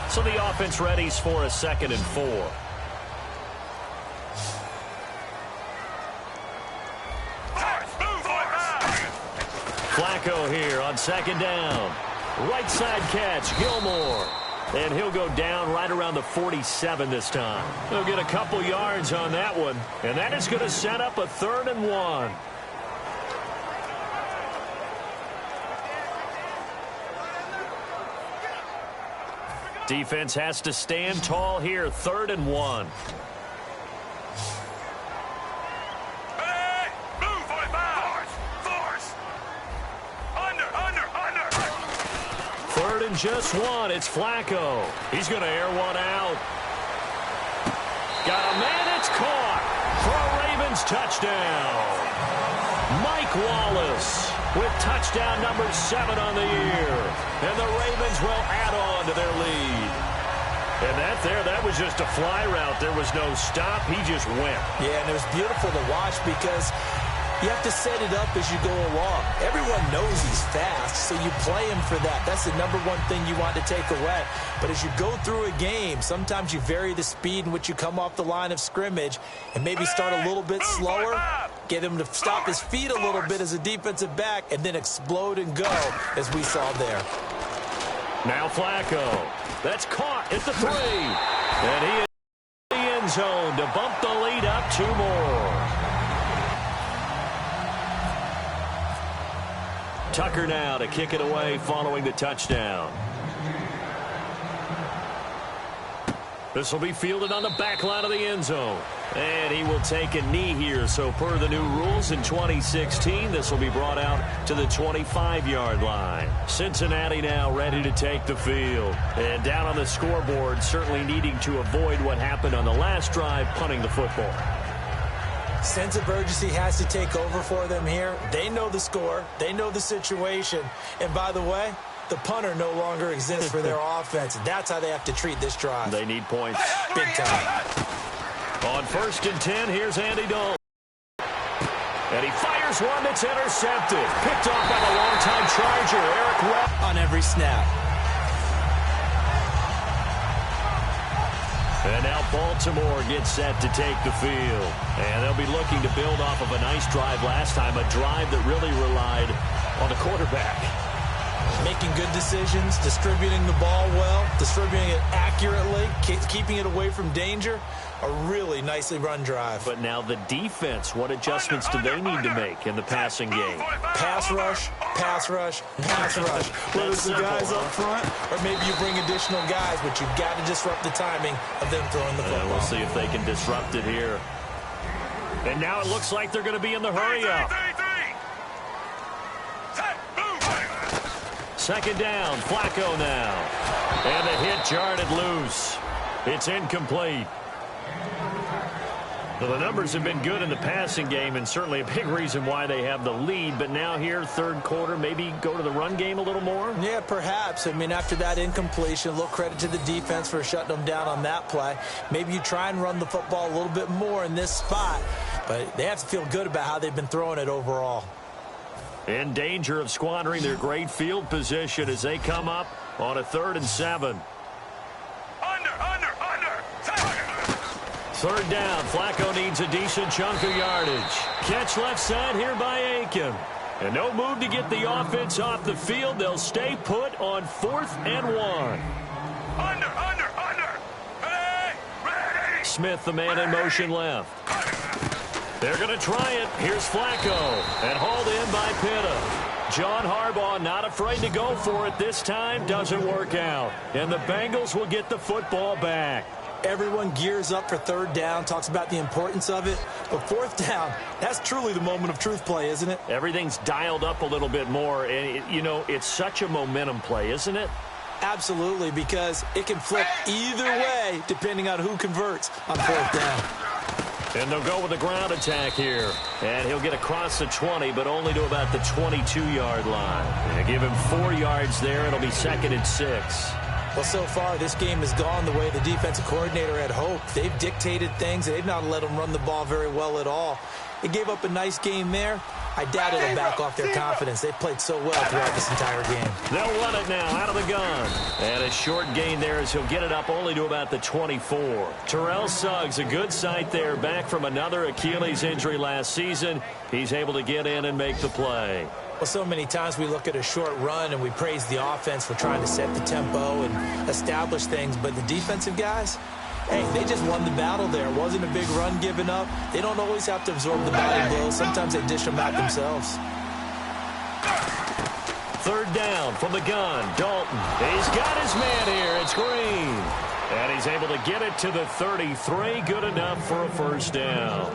So the offense readies for a 2nd and 4. Flacco here on 2nd down. Right side catch, Gilmore. And he'll go down right around the 47 this time. He'll get a couple yards on that one. And that is going to set up a 3rd and 1. Defense has to stand tall here. 3rd and 1. Just one. It's Flacco. He's going to air one out. Got a man. It's caught for a Ravens touchdown. Mike Wallace with touchdown number 7 on the year. And the Ravens will add on to their lead. And that was just a fly route. There was no stop. He just went.
Yeah, and it was beautiful to watch because you have to set it up as you go along. Everyone knows he's fast, so you play him for that. That's the number one thing you want to take away. But as you go through a game, sometimes you vary the speed in which you come off the line of scrimmage and maybe start a little bit slower, get him to stop his feet a little bit as a defensive back, and then explode and go, as we saw there.
Now Flacco. That's caught at the 3. And he is in the end zone to bump the lead up 2 more. Tucker now to kick it away following the touchdown. This will be fielded on the back line of the end zone. And he will take a knee here. So per the new rules in 2016, this will be brought out to the 25-yard line. Cincinnati now ready to take the field. And down on the scoreboard, certainly needing to avoid what happened on the last drive, punting the football.
Sense of urgency has to take over for them here. They know the score. They know the situation. And by the way, the punter no longer exists for their offense. That's how they have to treat this drive.
They need points.
Big time.
On 1st and 10, here's Andy Dalton. And he fires one that's intercepted. Picked off by the longtime Charger, Eric Webb.
On every snap.
And now Baltimore gets set to take the field. And they'll be looking to build off of a nice drive last time, a drive that really relied on the quarterback.
Making good decisions, distributing the ball well, distributing it accurately, keeping it away from danger. A really nicely run drive.
But now the defense, what adjustments do they need to make in the passing game?
Pass rush, pass rush, pass rush. Whether it's the guys up front or maybe you bring additional guys, but you've got to disrupt the timing of them throwing the football.
We'll see if they can disrupt it here. And now it looks like they're going to be in the hurry-up. 2nd down, Flacco now. And the hit jarred loose. It's incomplete. Well, the numbers have been good in the passing game and certainly a big reason why they have the lead. But now here, 3rd quarter, maybe go to the run game a little more?
Yeah, perhaps. I mean, after that incompletion, a little credit to the defense for shutting them down on that play. Maybe you try and run the football a little bit more in this spot. But they have to feel good about how they've been throwing it overall.
In danger of squandering their great field position as they come up on a 3rd and 7.
Under.
3rd down. Flacco needs a decent chunk of yardage. Catch left side here by Aiken. And no move to get the offense off the field. They'll stay put on 4th and 1.
Under. Ready.
Smith, the man in motion left. They're going to try it. Here's Flacco. And hauled in by Pitta. John Harbaugh not afraid to go for it this time. Doesn't work out. And the Bengals will get the football back.
Everyone gears up for 3rd down, talks about the importance of it. But 4th down, that's truly the moment of truth play, isn't it?
Everything's dialed up a little bit more. And, it's such a momentum play, isn't it?
Absolutely, because it can flip either way depending on who converts on 4th down.
And they'll go with a ground attack here. And he'll get across the 20, but only to about the 22-yard line. And give him 4 yards there. It'll be 2nd and 6.
Well, so far, this game has gone the way the defensive coordinator had hoped. They've dictated things. They've not let them run the ball very well at all. They gave up a nice game there. I doubt it'll back off their confidence. They've played so well throughout this entire game.
They'll run it now out of the gun. And a short gain there as he'll get it up only to about the 24. Terrell Suggs, a good sight there, back from another Achilles injury last season. He's able to get in and make the play.
Well, so many times we look at a short run and we praise the offense for trying to set the tempo and establish things. But the defensive guys, hey, they just won the battle there. It wasn't a big run given up. They don't always have to absorb the body blows. Sometimes they dish them out themselves.
3rd down from the gun. Dalton. He's got his man here. It's Green. And he's able to get it to the 33. Good enough for a 1st down.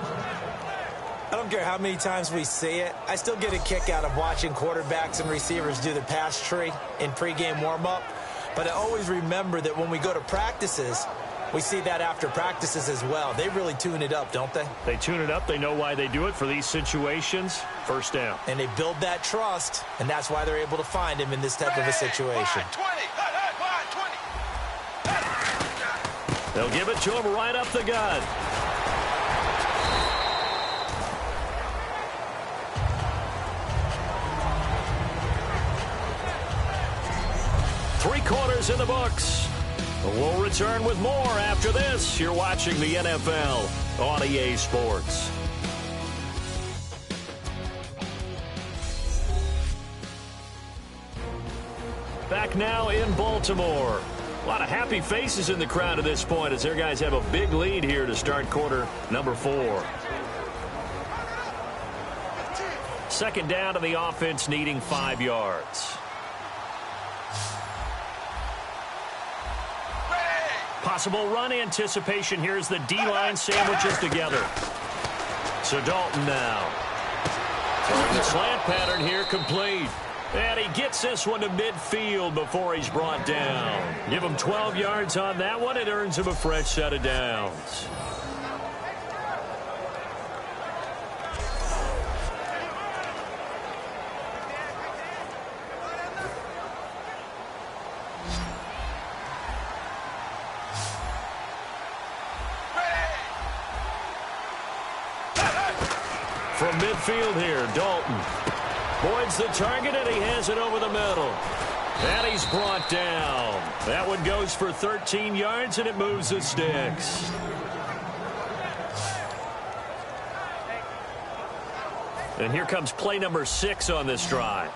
I don't care how many times we see it. I still get a kick out of watching quarterbacks and receivers do the pass tree in pregame warm-up. But I always remember that when we go to practices, we see that after practices as well. They really tune it up, don't they?
They tune it up. They know why they do it for these situations. 1st down.
And they build that trust, and that's why they're able to find him in this type of a situation.
They'll give it to him right up the gut. Three-quarters in the books. We'll return with more after this. You're watching the NFL on EA Sports. Back now in Baltimore. A lot of happy faces in the crowd at this point as their guys have a big lead here to start quarter number 4. 2nd down to the offense needing 5 yards. Possible run anticipation here as the D-line sandwiches together. So Dalton now. Throwing the slant pattern here, complete. And he gets this one to midfield before he's brought down. Give him 12 yards on that one. It earns him a fresh set of downs. From midfield here, Dalton. Boyd's the target, and he has it over the middle. And he's brought down. That one goes for 13 yards, and it moves the sticks. And here comes play number 6 on this drive.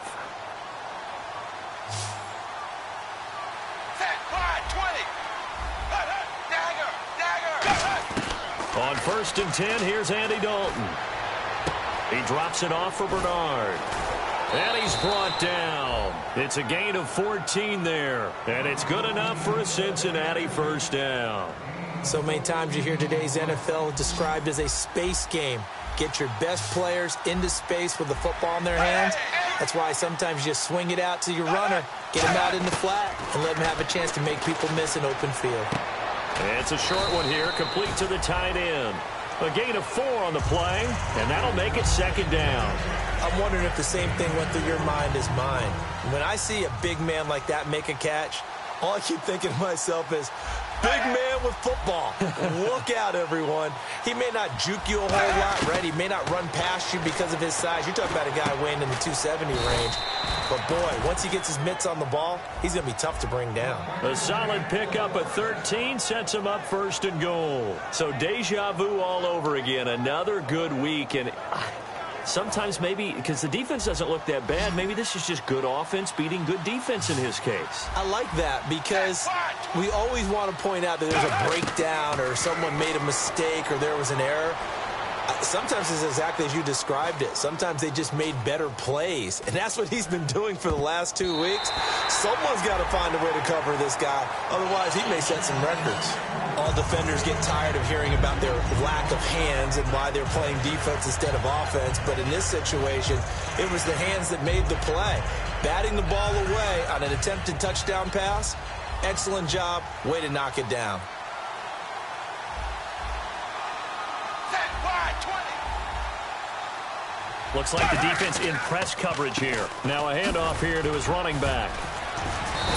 On 1st and 10, here's Andy Dalton. He drops it off for Bernard. And he's brought down. It's a gain of 14 there. And it's good enough for a Cincinnati first down.
So many times you hear today's NFL described as a space game. Get your best players into space with the football in their hands. That's why sometimes you just swing it out to your runner, get him out in the flat, and let him have a chance to make people miss an open field.
And it's a short one here, complete to the tight end. A gain of 4 on the play, and that'll make it 2nd down.
I'm wondering if the same thing went through your mind as mine. When I see a big man like that make a catch, all I keep thinking to myself is, big man with football. Look out, everyone. He may not juke you a whole lot, right? He may not run past you because of his size. You're talking about a guy weighing in the 270 range. But, boy, once he gets his mitts on the ball, he's going to be tough to bring down.
A solid pickup at 13 sets him up 1st and goal. So deja vu all over again. Another good week. And sometimes maybe, because the defense doesn't look that bad, maybe this is just good offense beating good defense in his case.
I like that because we always want to point out that there's a breakdown or someone made a mistake or there was an error. Sometimes it's exactly as you described it. Sometimes they just made better plays, and that's what he's been doing for the last 2 weeks. Someone's got to find a way to cover this guy. Otherwise, he may set some records. All defenders get tired of hearing about their lack of hands and why they're playing defense instead of offense. But in this situation, it was the hands that made the play. Batting the ball away on an attempted touchdown pass, excellent job. Way to knock it down.
Looks like the defense in press coverage here. Now a handoff here to his running back.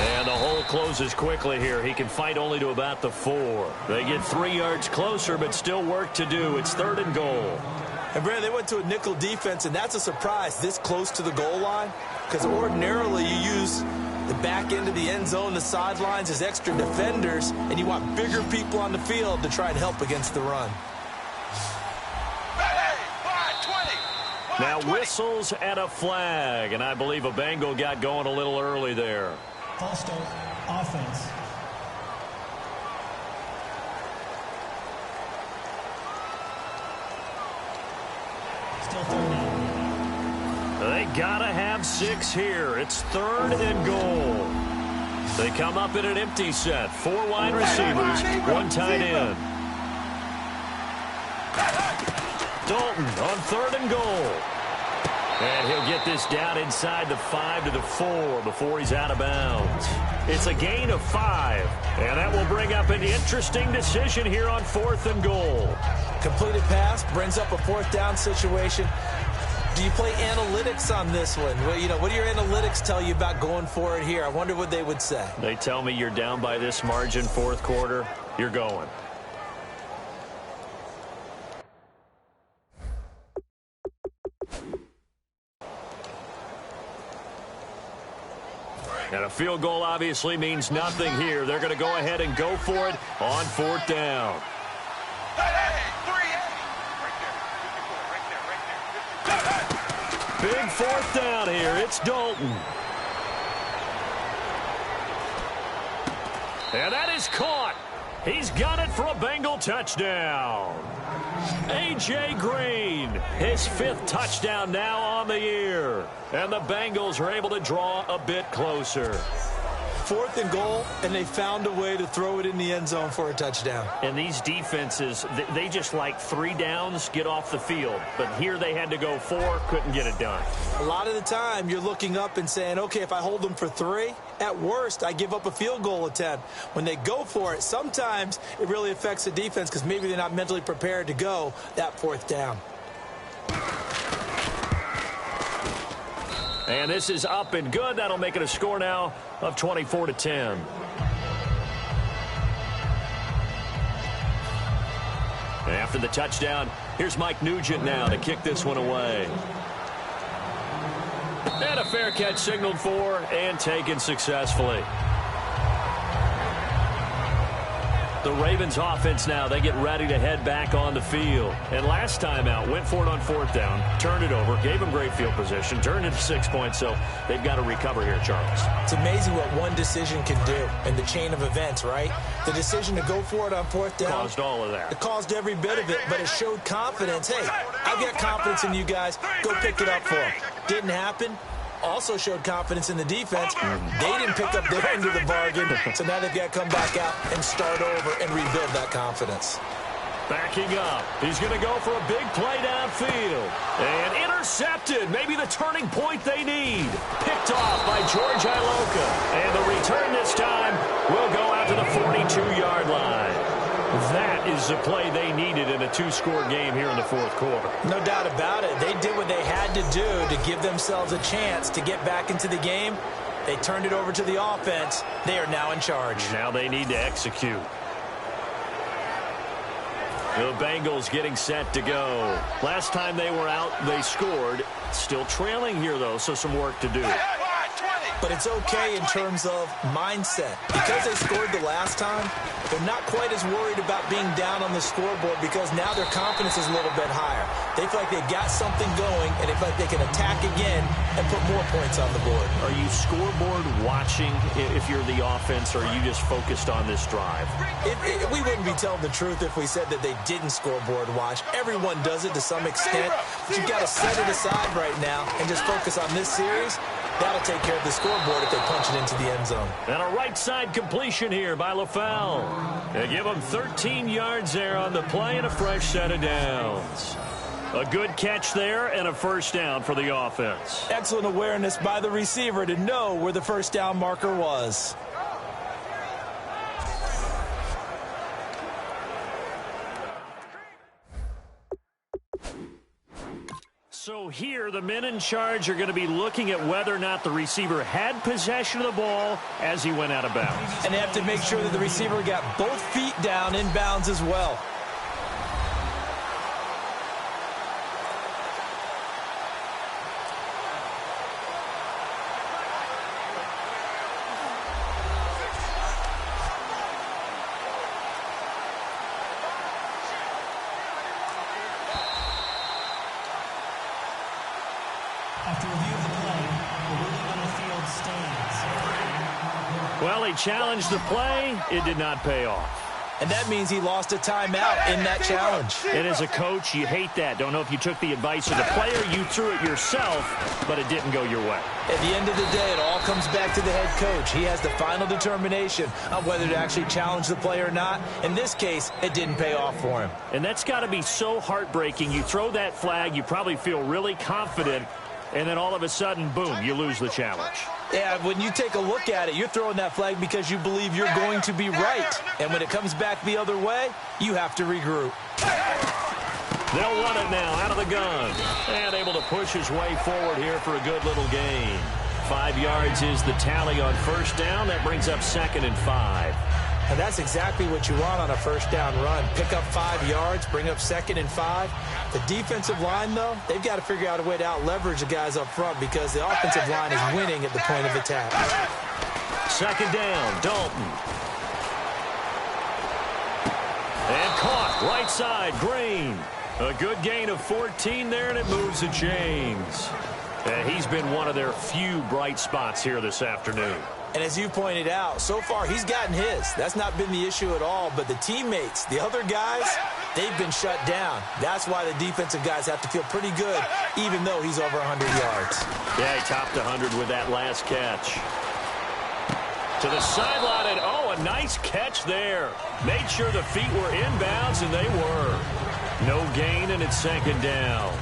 And the hole closes quickly here. He can fight only to about the 4. They get 3 yards closer, but still work to do. It's 3rd and goal.
And, Brandon, they went to a nickel defense, and that's a surprise this close to the goal line. Because ordinarily you use the back end of the end zone, the sidelines as extra defenders, and you want bigger people on the field to try and help against the run.
Now whistles and a flag, and I believe a Bengal got going a little early there.
False start, offense. Still 3rd down.
They gotta have 6 here. It's 3rd and goal. They come up in an empty set. 4 wide receivers, 1 tight end. Dalton on 3rd and goal. And he'll get this down inside the 5 to the 4 before he's out of bounds. It's a gain of 5. And that will bring up an interesting decision here on 4th and goal.
Completed pass brings up a 4th down situation. Do you play analytics on this one? Well, you know, what do your analytics tell you about going for it here? I wonder what they would say.
They tell me you're down by this margin 4th quarter. You're going. And a field goal obviously means nothing here. They're going to go ahead and go for it on 4th down. Big 4th down here. It's Dalton. And that is caught. He's got it for a Bengal touchdown. A.J. Green, his 5th touchdown now on the year. And the Bengals are able to draw a bit closer.
4th and goal, and they found a way to throw it in the end zone for a touchdown.
And these defenses, they just like 3 downs, get off the field. But here they had to go 4, couldn't get it done.
A lot of the time, you're looking up and saying, okay, if I hold them for 3, at worst, I give up a field goal attempt. When they go for it, sometimes it really affects the defense because maybe they're not mentally prepared to go that 4th down.
And this is up and good. That'll make it a score now of 24-10. After the touchdown, here's Mike Nugent now to kick this one away. And a fair catch signaled for and taken successfully. The Ravens offense now, they get ready to head back on the field. And last time out, went for it on 4th down, turned it over, gave them great field position, turned it to 6 points, so they've got to recover here, Charles.
It's amazing what one decision can do in the chain of events, right? The decision to go for it on 4th down.
Caused all of that.
It caused every bit of it, but it showed confidence. Hey, I've got confidence in you guys. Go pick it up for them. Didn't happen. Also showed confidence in the defense. They didn't pick up their end of the bargain, so now they've got to come back out and start over and rebuild that confidence.
Backing up. He's going to go for a big play downfield. And intercepted. Maybe the turning point they need. Picked off by George Iloka. And the return this time will go out to the 42-yard line. That is the play they needed in a 2-score game here in the 4th quarter.
No doubt about it. They did what they had to do to give themselves a chance to get back into the game. They turned it over to the offense. They are now in charge.
Now they need to execute. The Bengals getting set to go. Last time they were out, they scored. Still trailing here, though, so some work to do.
But it's okay in terms of mindset. Because they scored the last time, they're not quite as worried about being down on the scoreboard because now their confidence is a little bit higher. They feel like they've got something going, and they feel like they can attack again and put more points on the board.
Are you scoreboard watching if you're the offense, or are you just focused on this drive?
We wouldn't be telling the truth if we said that they didn't scoreboard watch. Everyone does it to some extent, but you've got to set it aside right now and just focus on this series. That'll take care of the scoreboard if they punch it into the end zone.
And a right side completion here by LaFell. They give him 13 yards there on the play and a fresh set of downs. A good catch there and a first down for the offense.
Excellent awareness by the receiver to know where the first down marker was.
So here, the men in charge are going to be looking at whether or not the receiver had possession of the ball as he went out of bounds.
And they have to make sure that the receiver got both feet down in bounds as well.
After review of the play, the ruling on the field stands.
Well, he challenged the play. It did not pay off.
And that means he lost a timeout in that challenge.
And as a coach, you hate that. Don't know if you took the advice of the player, you threw it yourself, but it didn't go your way.
At the end of the day, it all comes back to the head coach. He has the final determination on whether to actually challenge the play or not. In this case, it didn't pay off for him.
And that's got to be so heartbreaking. You throw that flag, you probably feel really confident, and then all of a sudden, boom, you lose the challenge.
Yeah, when you take a look at it, you're throwing that flag because you believe you're going to be right. And when it comes back the other way, you have to regroup.
They'll run it now out of the gun. And able to push his way forward here for a good little gain. 5 yards is the tally on first down. That brings up 2nd and 5.
And that's exactly what you want on a first down run. Pick up 5 yards, bring up 2nd and 5. The defensive line, though, they've got to figure out a way to out-leverage the guys up front because the offensive line is winning at the point of attack.
2nd down, Dalton. And caught, right side, Green. A good gain of 14 there, and it moves the chains. He's been one of their few bright spots here this afternoon.
And as you pointed out, so far he's gotten his. That's not been the issue at all. But the teammates, the other guys, they've been shut down. That's why the defensive guys have to feel pretty good, even though he's over 100 yards.
Yeah, he topped 100 with that last catch. To the sideline, and a nice catch there. Made sure the feet were inbounds, and they were. No gain, and it's second down.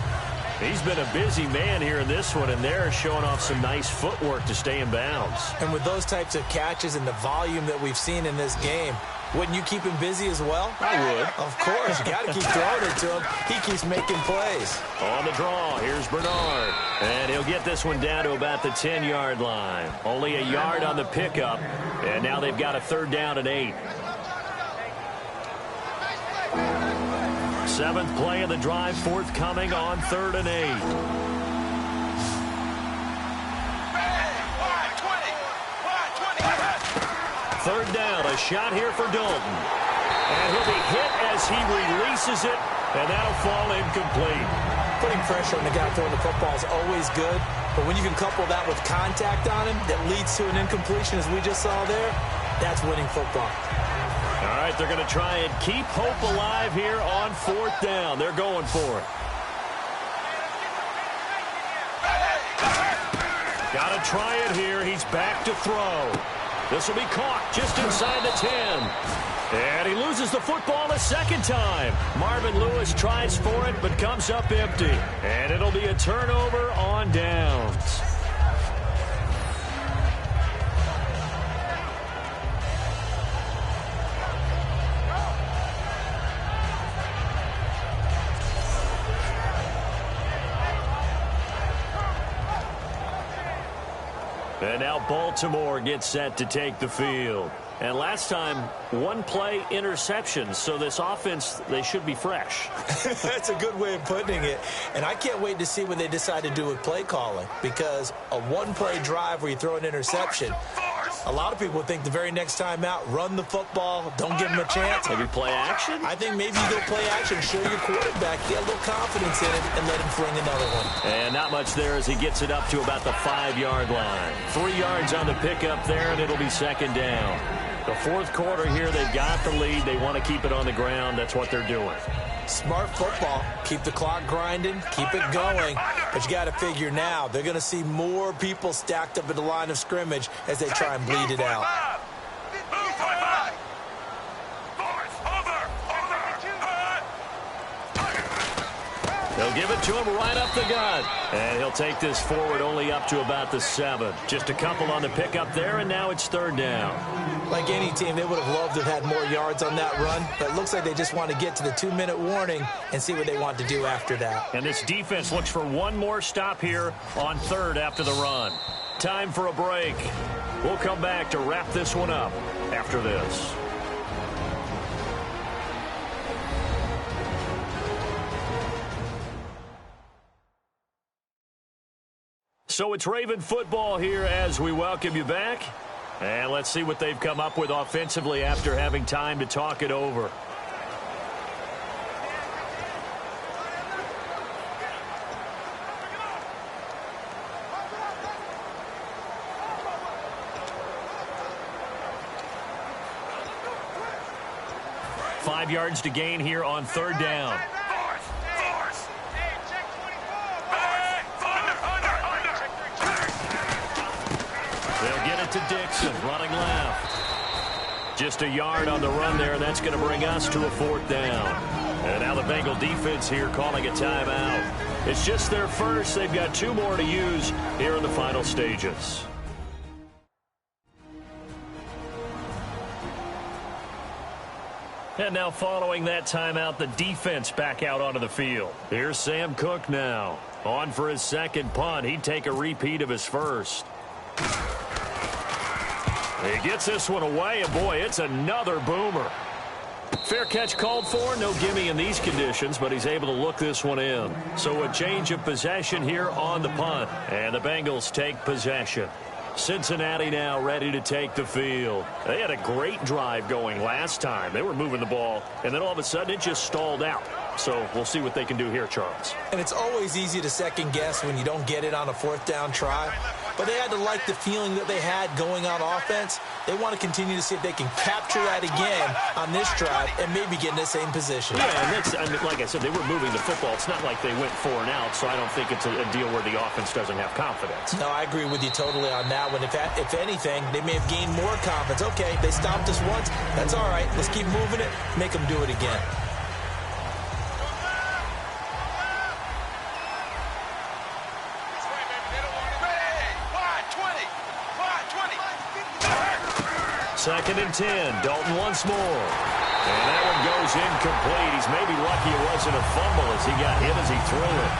He's been a busy man here in this one, and they're showing off some nice footwork to stay in bounds.
And with those types of catches and the volume that we've seen in this game, wouldn't you keep him busy as well?
I would.
Of course. You got to keep throwing it to him. He keeps making plays.
On the draw, here's Bernard. And he'll get this one down to about the 10-yard line. Only a yard on the pickup. And now they've got a 3rd down and 8. 7th play of the drive forthcoming on 3rd and 8. Third down, a shot here for Dalton. And he'll be hit as he releases it, and that'll fall incomplete.
Putting pressure on the guy throwing the football is always good, but when you can couple that with contact on him that leads to an incompletion, as we just saw there, that's winning football.
All right, they're going to try and keep hope alive here on 4th down. They're going for it. Got to try it here. He's back to throw. This will be caught just inside the 10. And he loses the football a second time. Marvin Lewis tries for it, but comes up empty. And it'll be a turnover on downs. And now Baltimore gets set to take the field. And last time, 1 play interception. So this offense, they should be fresh.
That's a good way of putting it. And I can't wait to see what they decide to do with play calling. Because a 1-play drive where you throw an interception, a lot of people think the very next time out, run the football, don't give them a chance.
Maybe play action?
I think maybe you go play action, show your quarterback, get a little confidence in it, and let him fling another one.
And not much there as he gets it up to about the 5-yard line. 3 yards on the pickup there, and it'll be second down. The 4th quarter here, they've got the lead. They want to keep it on the ground. That's what they're doing.
Smart football. Keep the clock grinding. Keep it going. But you got to figure now, they're going to see more people stacked up at the line of scrimmage as they try and bleed it out.
They'll give it to him right up the gut. And he'll take this forward only up to about the 7. Just a couple on the pickup there, and now it's 3rd down.
Like any team, they would have loved to have had more yards on that run, but it looks like they just want to get to the 2-minute warning and see what they want to do after that.
And this defense looks for one more stop here on 3rd after the run. Time for a break. We'll come back to wrap this one up after this. So it's Raven football here as we welcome you back. And let's see what they've come up with offensively after having time to talk it over. Five yards to gain here on 3rd down. To Dixon, running left. Just a yard on the run there, and that's going to bring us to a 4th down. And now the Bengal defense here calling a timeout. It's just their first. They've got 2 more to use here in the final stages. And now following that timeout, the defense back out onto the field. Here's Sam Cook now. On for his 2nd punt. He'd take a repeat of his first. He gets this one away, and boy, it's another boomer. Fair catch called for, no gimme in these conditions, but he's able to look this one in. So a change of possession here on the punt, and the Bengals take possession. Cincinnati now ready to take the field. They had a great drive going last time. They were moving the ball, and then all of a sudden it just stalled out. So we'll see what they can do here, Charles.
And it's always easy to second guess when you don't get it on a 4th down try. but they had to like the feeling that they had going on offense. They want to continue to see if they can capture that again on this drive and maybe get in the same position.
Yeah, and that's, I mean, like I said, they were moving the football. It's not like they went 4 and out, so I don't think it's a deal where the offense doesn't have confidence.
No, I agree with you totally on that one. If anything, they may have gained more confidence. Okay, they stopped us once. That's all right. Let's keep moving it. Make them do it again.
Second and 10. Dalton once more. And that one goes incomplete. He's maybe lucky it wasn't a fumble as he got hit as he threw it.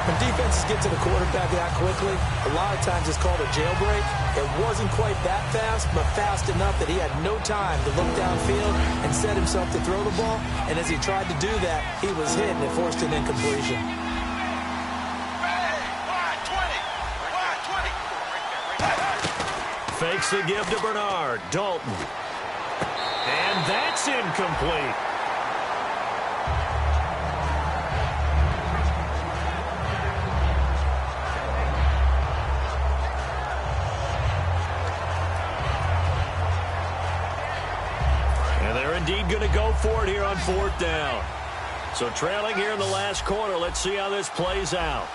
When defenses get to the quarterback that quickly, a lot of times it's called a jailbreak. It wasn't quite that fast, but fast enough that he had no time to look downfield and set himself to throw the ball. And as he tried to do that, he was hit and it forced an incompletion.
Fakes the give to Bernard. Dalton. And that's incomplete. And they're indeed going to go for it here on 4th down. So trailing here in the last quarter. Let's see how this plays out.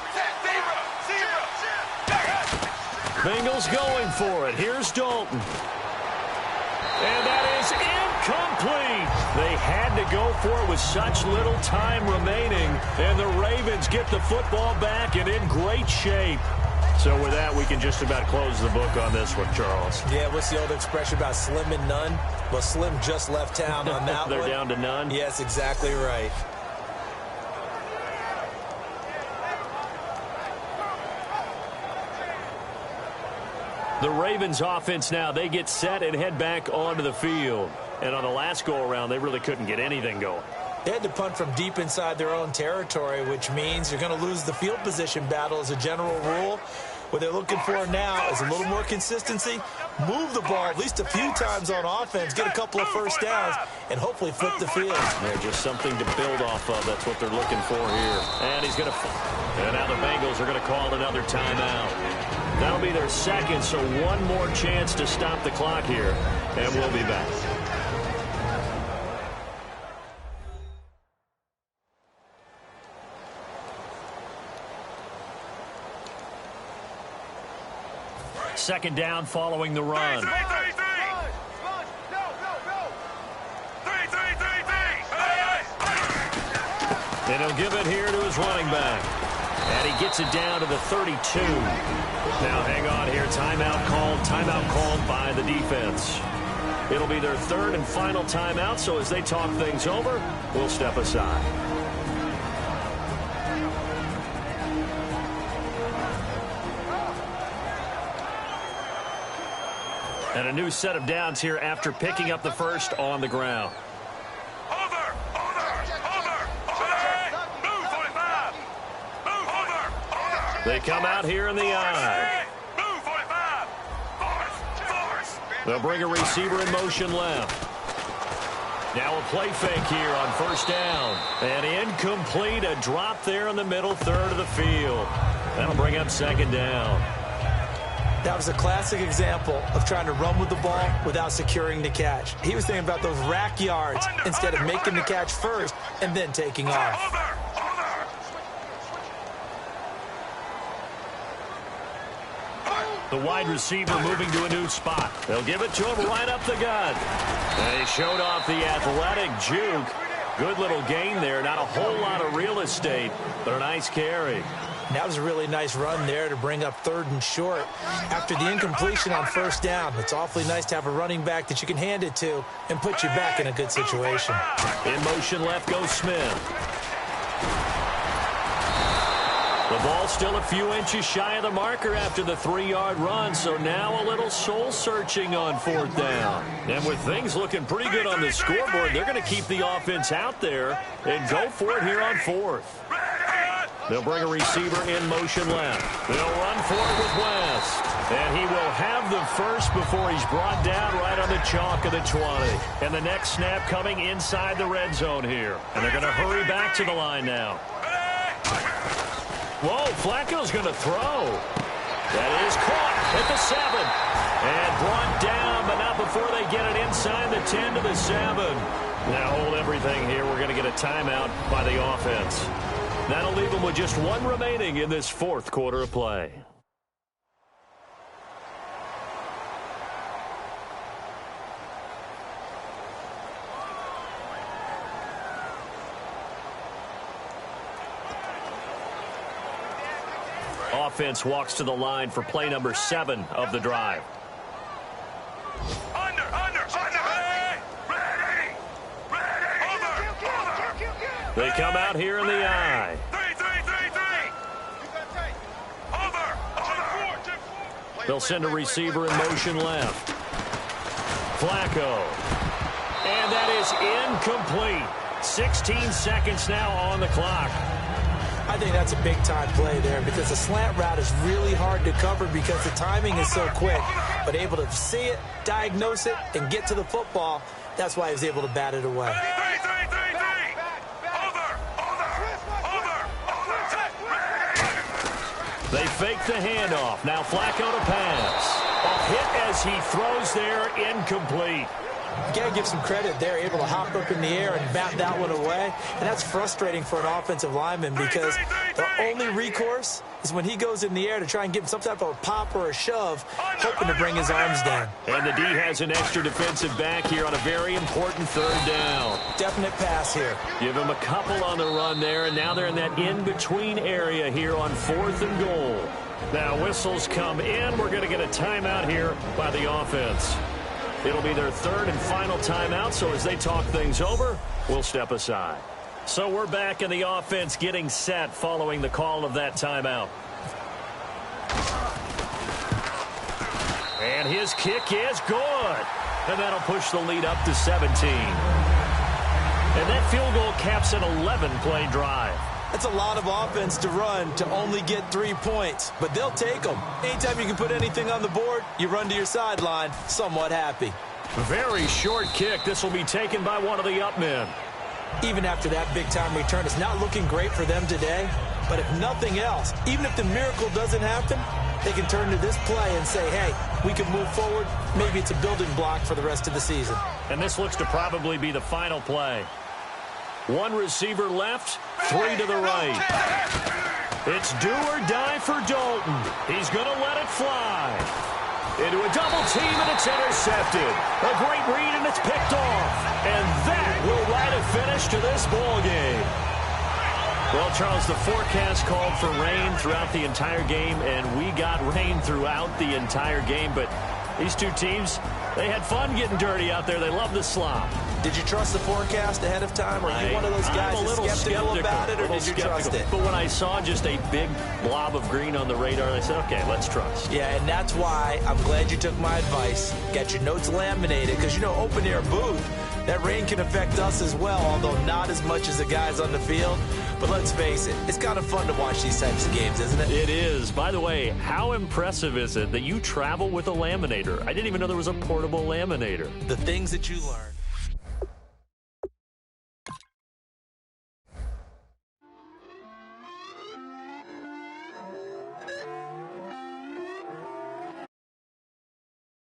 Bengals going for it. Here's Dalton. And that is incomplete. They had to go for it with such little time remaining. And the Ravens get the football back and in great shape. So with that, we can just about close the book on this one, Charles.
Yeah, what's the old expression about slim and none? Well, Slim just left town on that
They're
one.
down to none?
Yes, exactly right.
The Ravens offense now, they get set and head back onto the field. And on the last go-around, they really couldn't get anything going.
They had to punt from deep inside their own territory, which means you're going to lose the field position battle as a general rule. What they're looking for now is a little more consistency, move the ball at least a few times on offense, get a couple of first downs, and hopefully flip the field.
Yeah, just something to build off of. That's what they're looking for here. And he's going to... And now the Bengals are going to call another timeout. That'll be their second, so one more chance to stop the clock here. And we'll be back. Second down following the run. And he'll give it here to his running back. And he gets it down to the 32. Now hang on here. Timeout called by the defense. It'll be their third and final timeout, so as they talk things over, we'll step aside. And a new set of downs here after picking up the first on the ground. They come out here in the eye. They'll bring a receiver in motion left. Now a play fake here on first down. And incomplete, a drop there in the middle third of the field. That'll bring up second down.
That was a classic example of trying to run with the ball without securing the catch. He was thinking about those rack yards instead of making the catch first and then taking off.
The wide receiver moving to a new spot. They'll give it to him right up the gut. And he showed off the athletic juke. Good little gain there. Not a whole lot of real estate, but a nice carry.
That was a really nice run there to bring up third and short. After the incompletion on first down, it's awfully nice to have a running back that you can hand it to and put you back in a good situation.
In motion left goes Smith. The ball still a few inches shy of the marker after the 3-yard run, so now a little soul-searching on fourth down. And with things looking pretty good on the scoreboard, they're going to keep the offense out there and go for it here on fourth. They'll bring a receiver in motion left. They'll run for it with West. And he will have the first before he's brought down right on the chalk of the 20. And the next snap coming inside the red zone here. And they're going to hurry back to the line now. Whoa, Flacco's going to throw. That is caught at the 7. And brought down, but not before they get it inside the 10 to the 7. Now hold everything here. We're going to get a timeout by the offense. That'll leave them with just one remaining in this fourth quarter of play. Offense walks to the line for play number 7 of the drive.
Under. Ready. Over.
They come out here in the I.
3. Over.
They'll send a receiver in motion left. Flacco. And that is incomplete. 16 seconds now on the clock.
I think that's a big-time play there because the slant route is really hard to cover because the timing is so quick. But able to see it, diagnose it, and get to the football, that's why he was able to bat it away.
3.
They fake the handoff. Now Flacco to pass. A hit as he throws there, incomplete.
You got to give some credit there, able to hop up in the air and bat that one away. And that's frustrating for an offensive lineman because the only recourse is when he goes in the air to try and give some type of a pop or a shove, hoping to bring his arms down.
And the D has an extra defensive back here on a very important third down.
Definite pass here.
Give him a couple on the run there, and now they're in that in-between area here on 4th and goal. Now whistles come in. We're going to get a timeout here by the offense. It'll be their third and final timeout, so as they talk things over, we'll step aside. So we're back in the offense getting set following the call of that timeout. And his kick is good. And that'll push the lead up to 17. And that field goal caps an 11-play drive.
That's a lot of offense to run to only get 3 points, but they'll take them. Anytime you can put anything on the board, you run to your sideline somewhat happy.
Very short kick. This will be taken by one of the up men.
Even after that big-time return, it's not looking great for them today. But if nothing else, even if the miracle doesn't happen, they can turn to this play and say, hey, we can move forward. Maybe it's a building block for the rest of the season.
And this looks to probably be the final play. One receiver left, 3 to the right. It's do or die for Dalton. He's going to let it fly. Into a double team, and it's intercepted. A great read, and it's picked off. And that will write a finish to this ball game. Well, Charles, the forecast called for rain throughout the entire game, and we got rain throughout the entire game. But these two teams, they had fun getting dirty out there. They love the slop.
Did you trust the forecast ahead of time? Or are you one of those guys that's skeptical about it, or did you trust it?
But when I saw just a big blob of green on the radar, I said, okay, let's trust.
Yeah, and that's why I'm glad you took my advice. Got your notes laminated, because, you know, open-air booth, that rain can affect us as well, although not as much as the guys on the field. But let's face it, it's kind of fun to watch these types of games, isn't it?
It is. By the way, how impressive is it that you travel with a laminator? I didn't even know there was a portable laminator.
The things that you learn.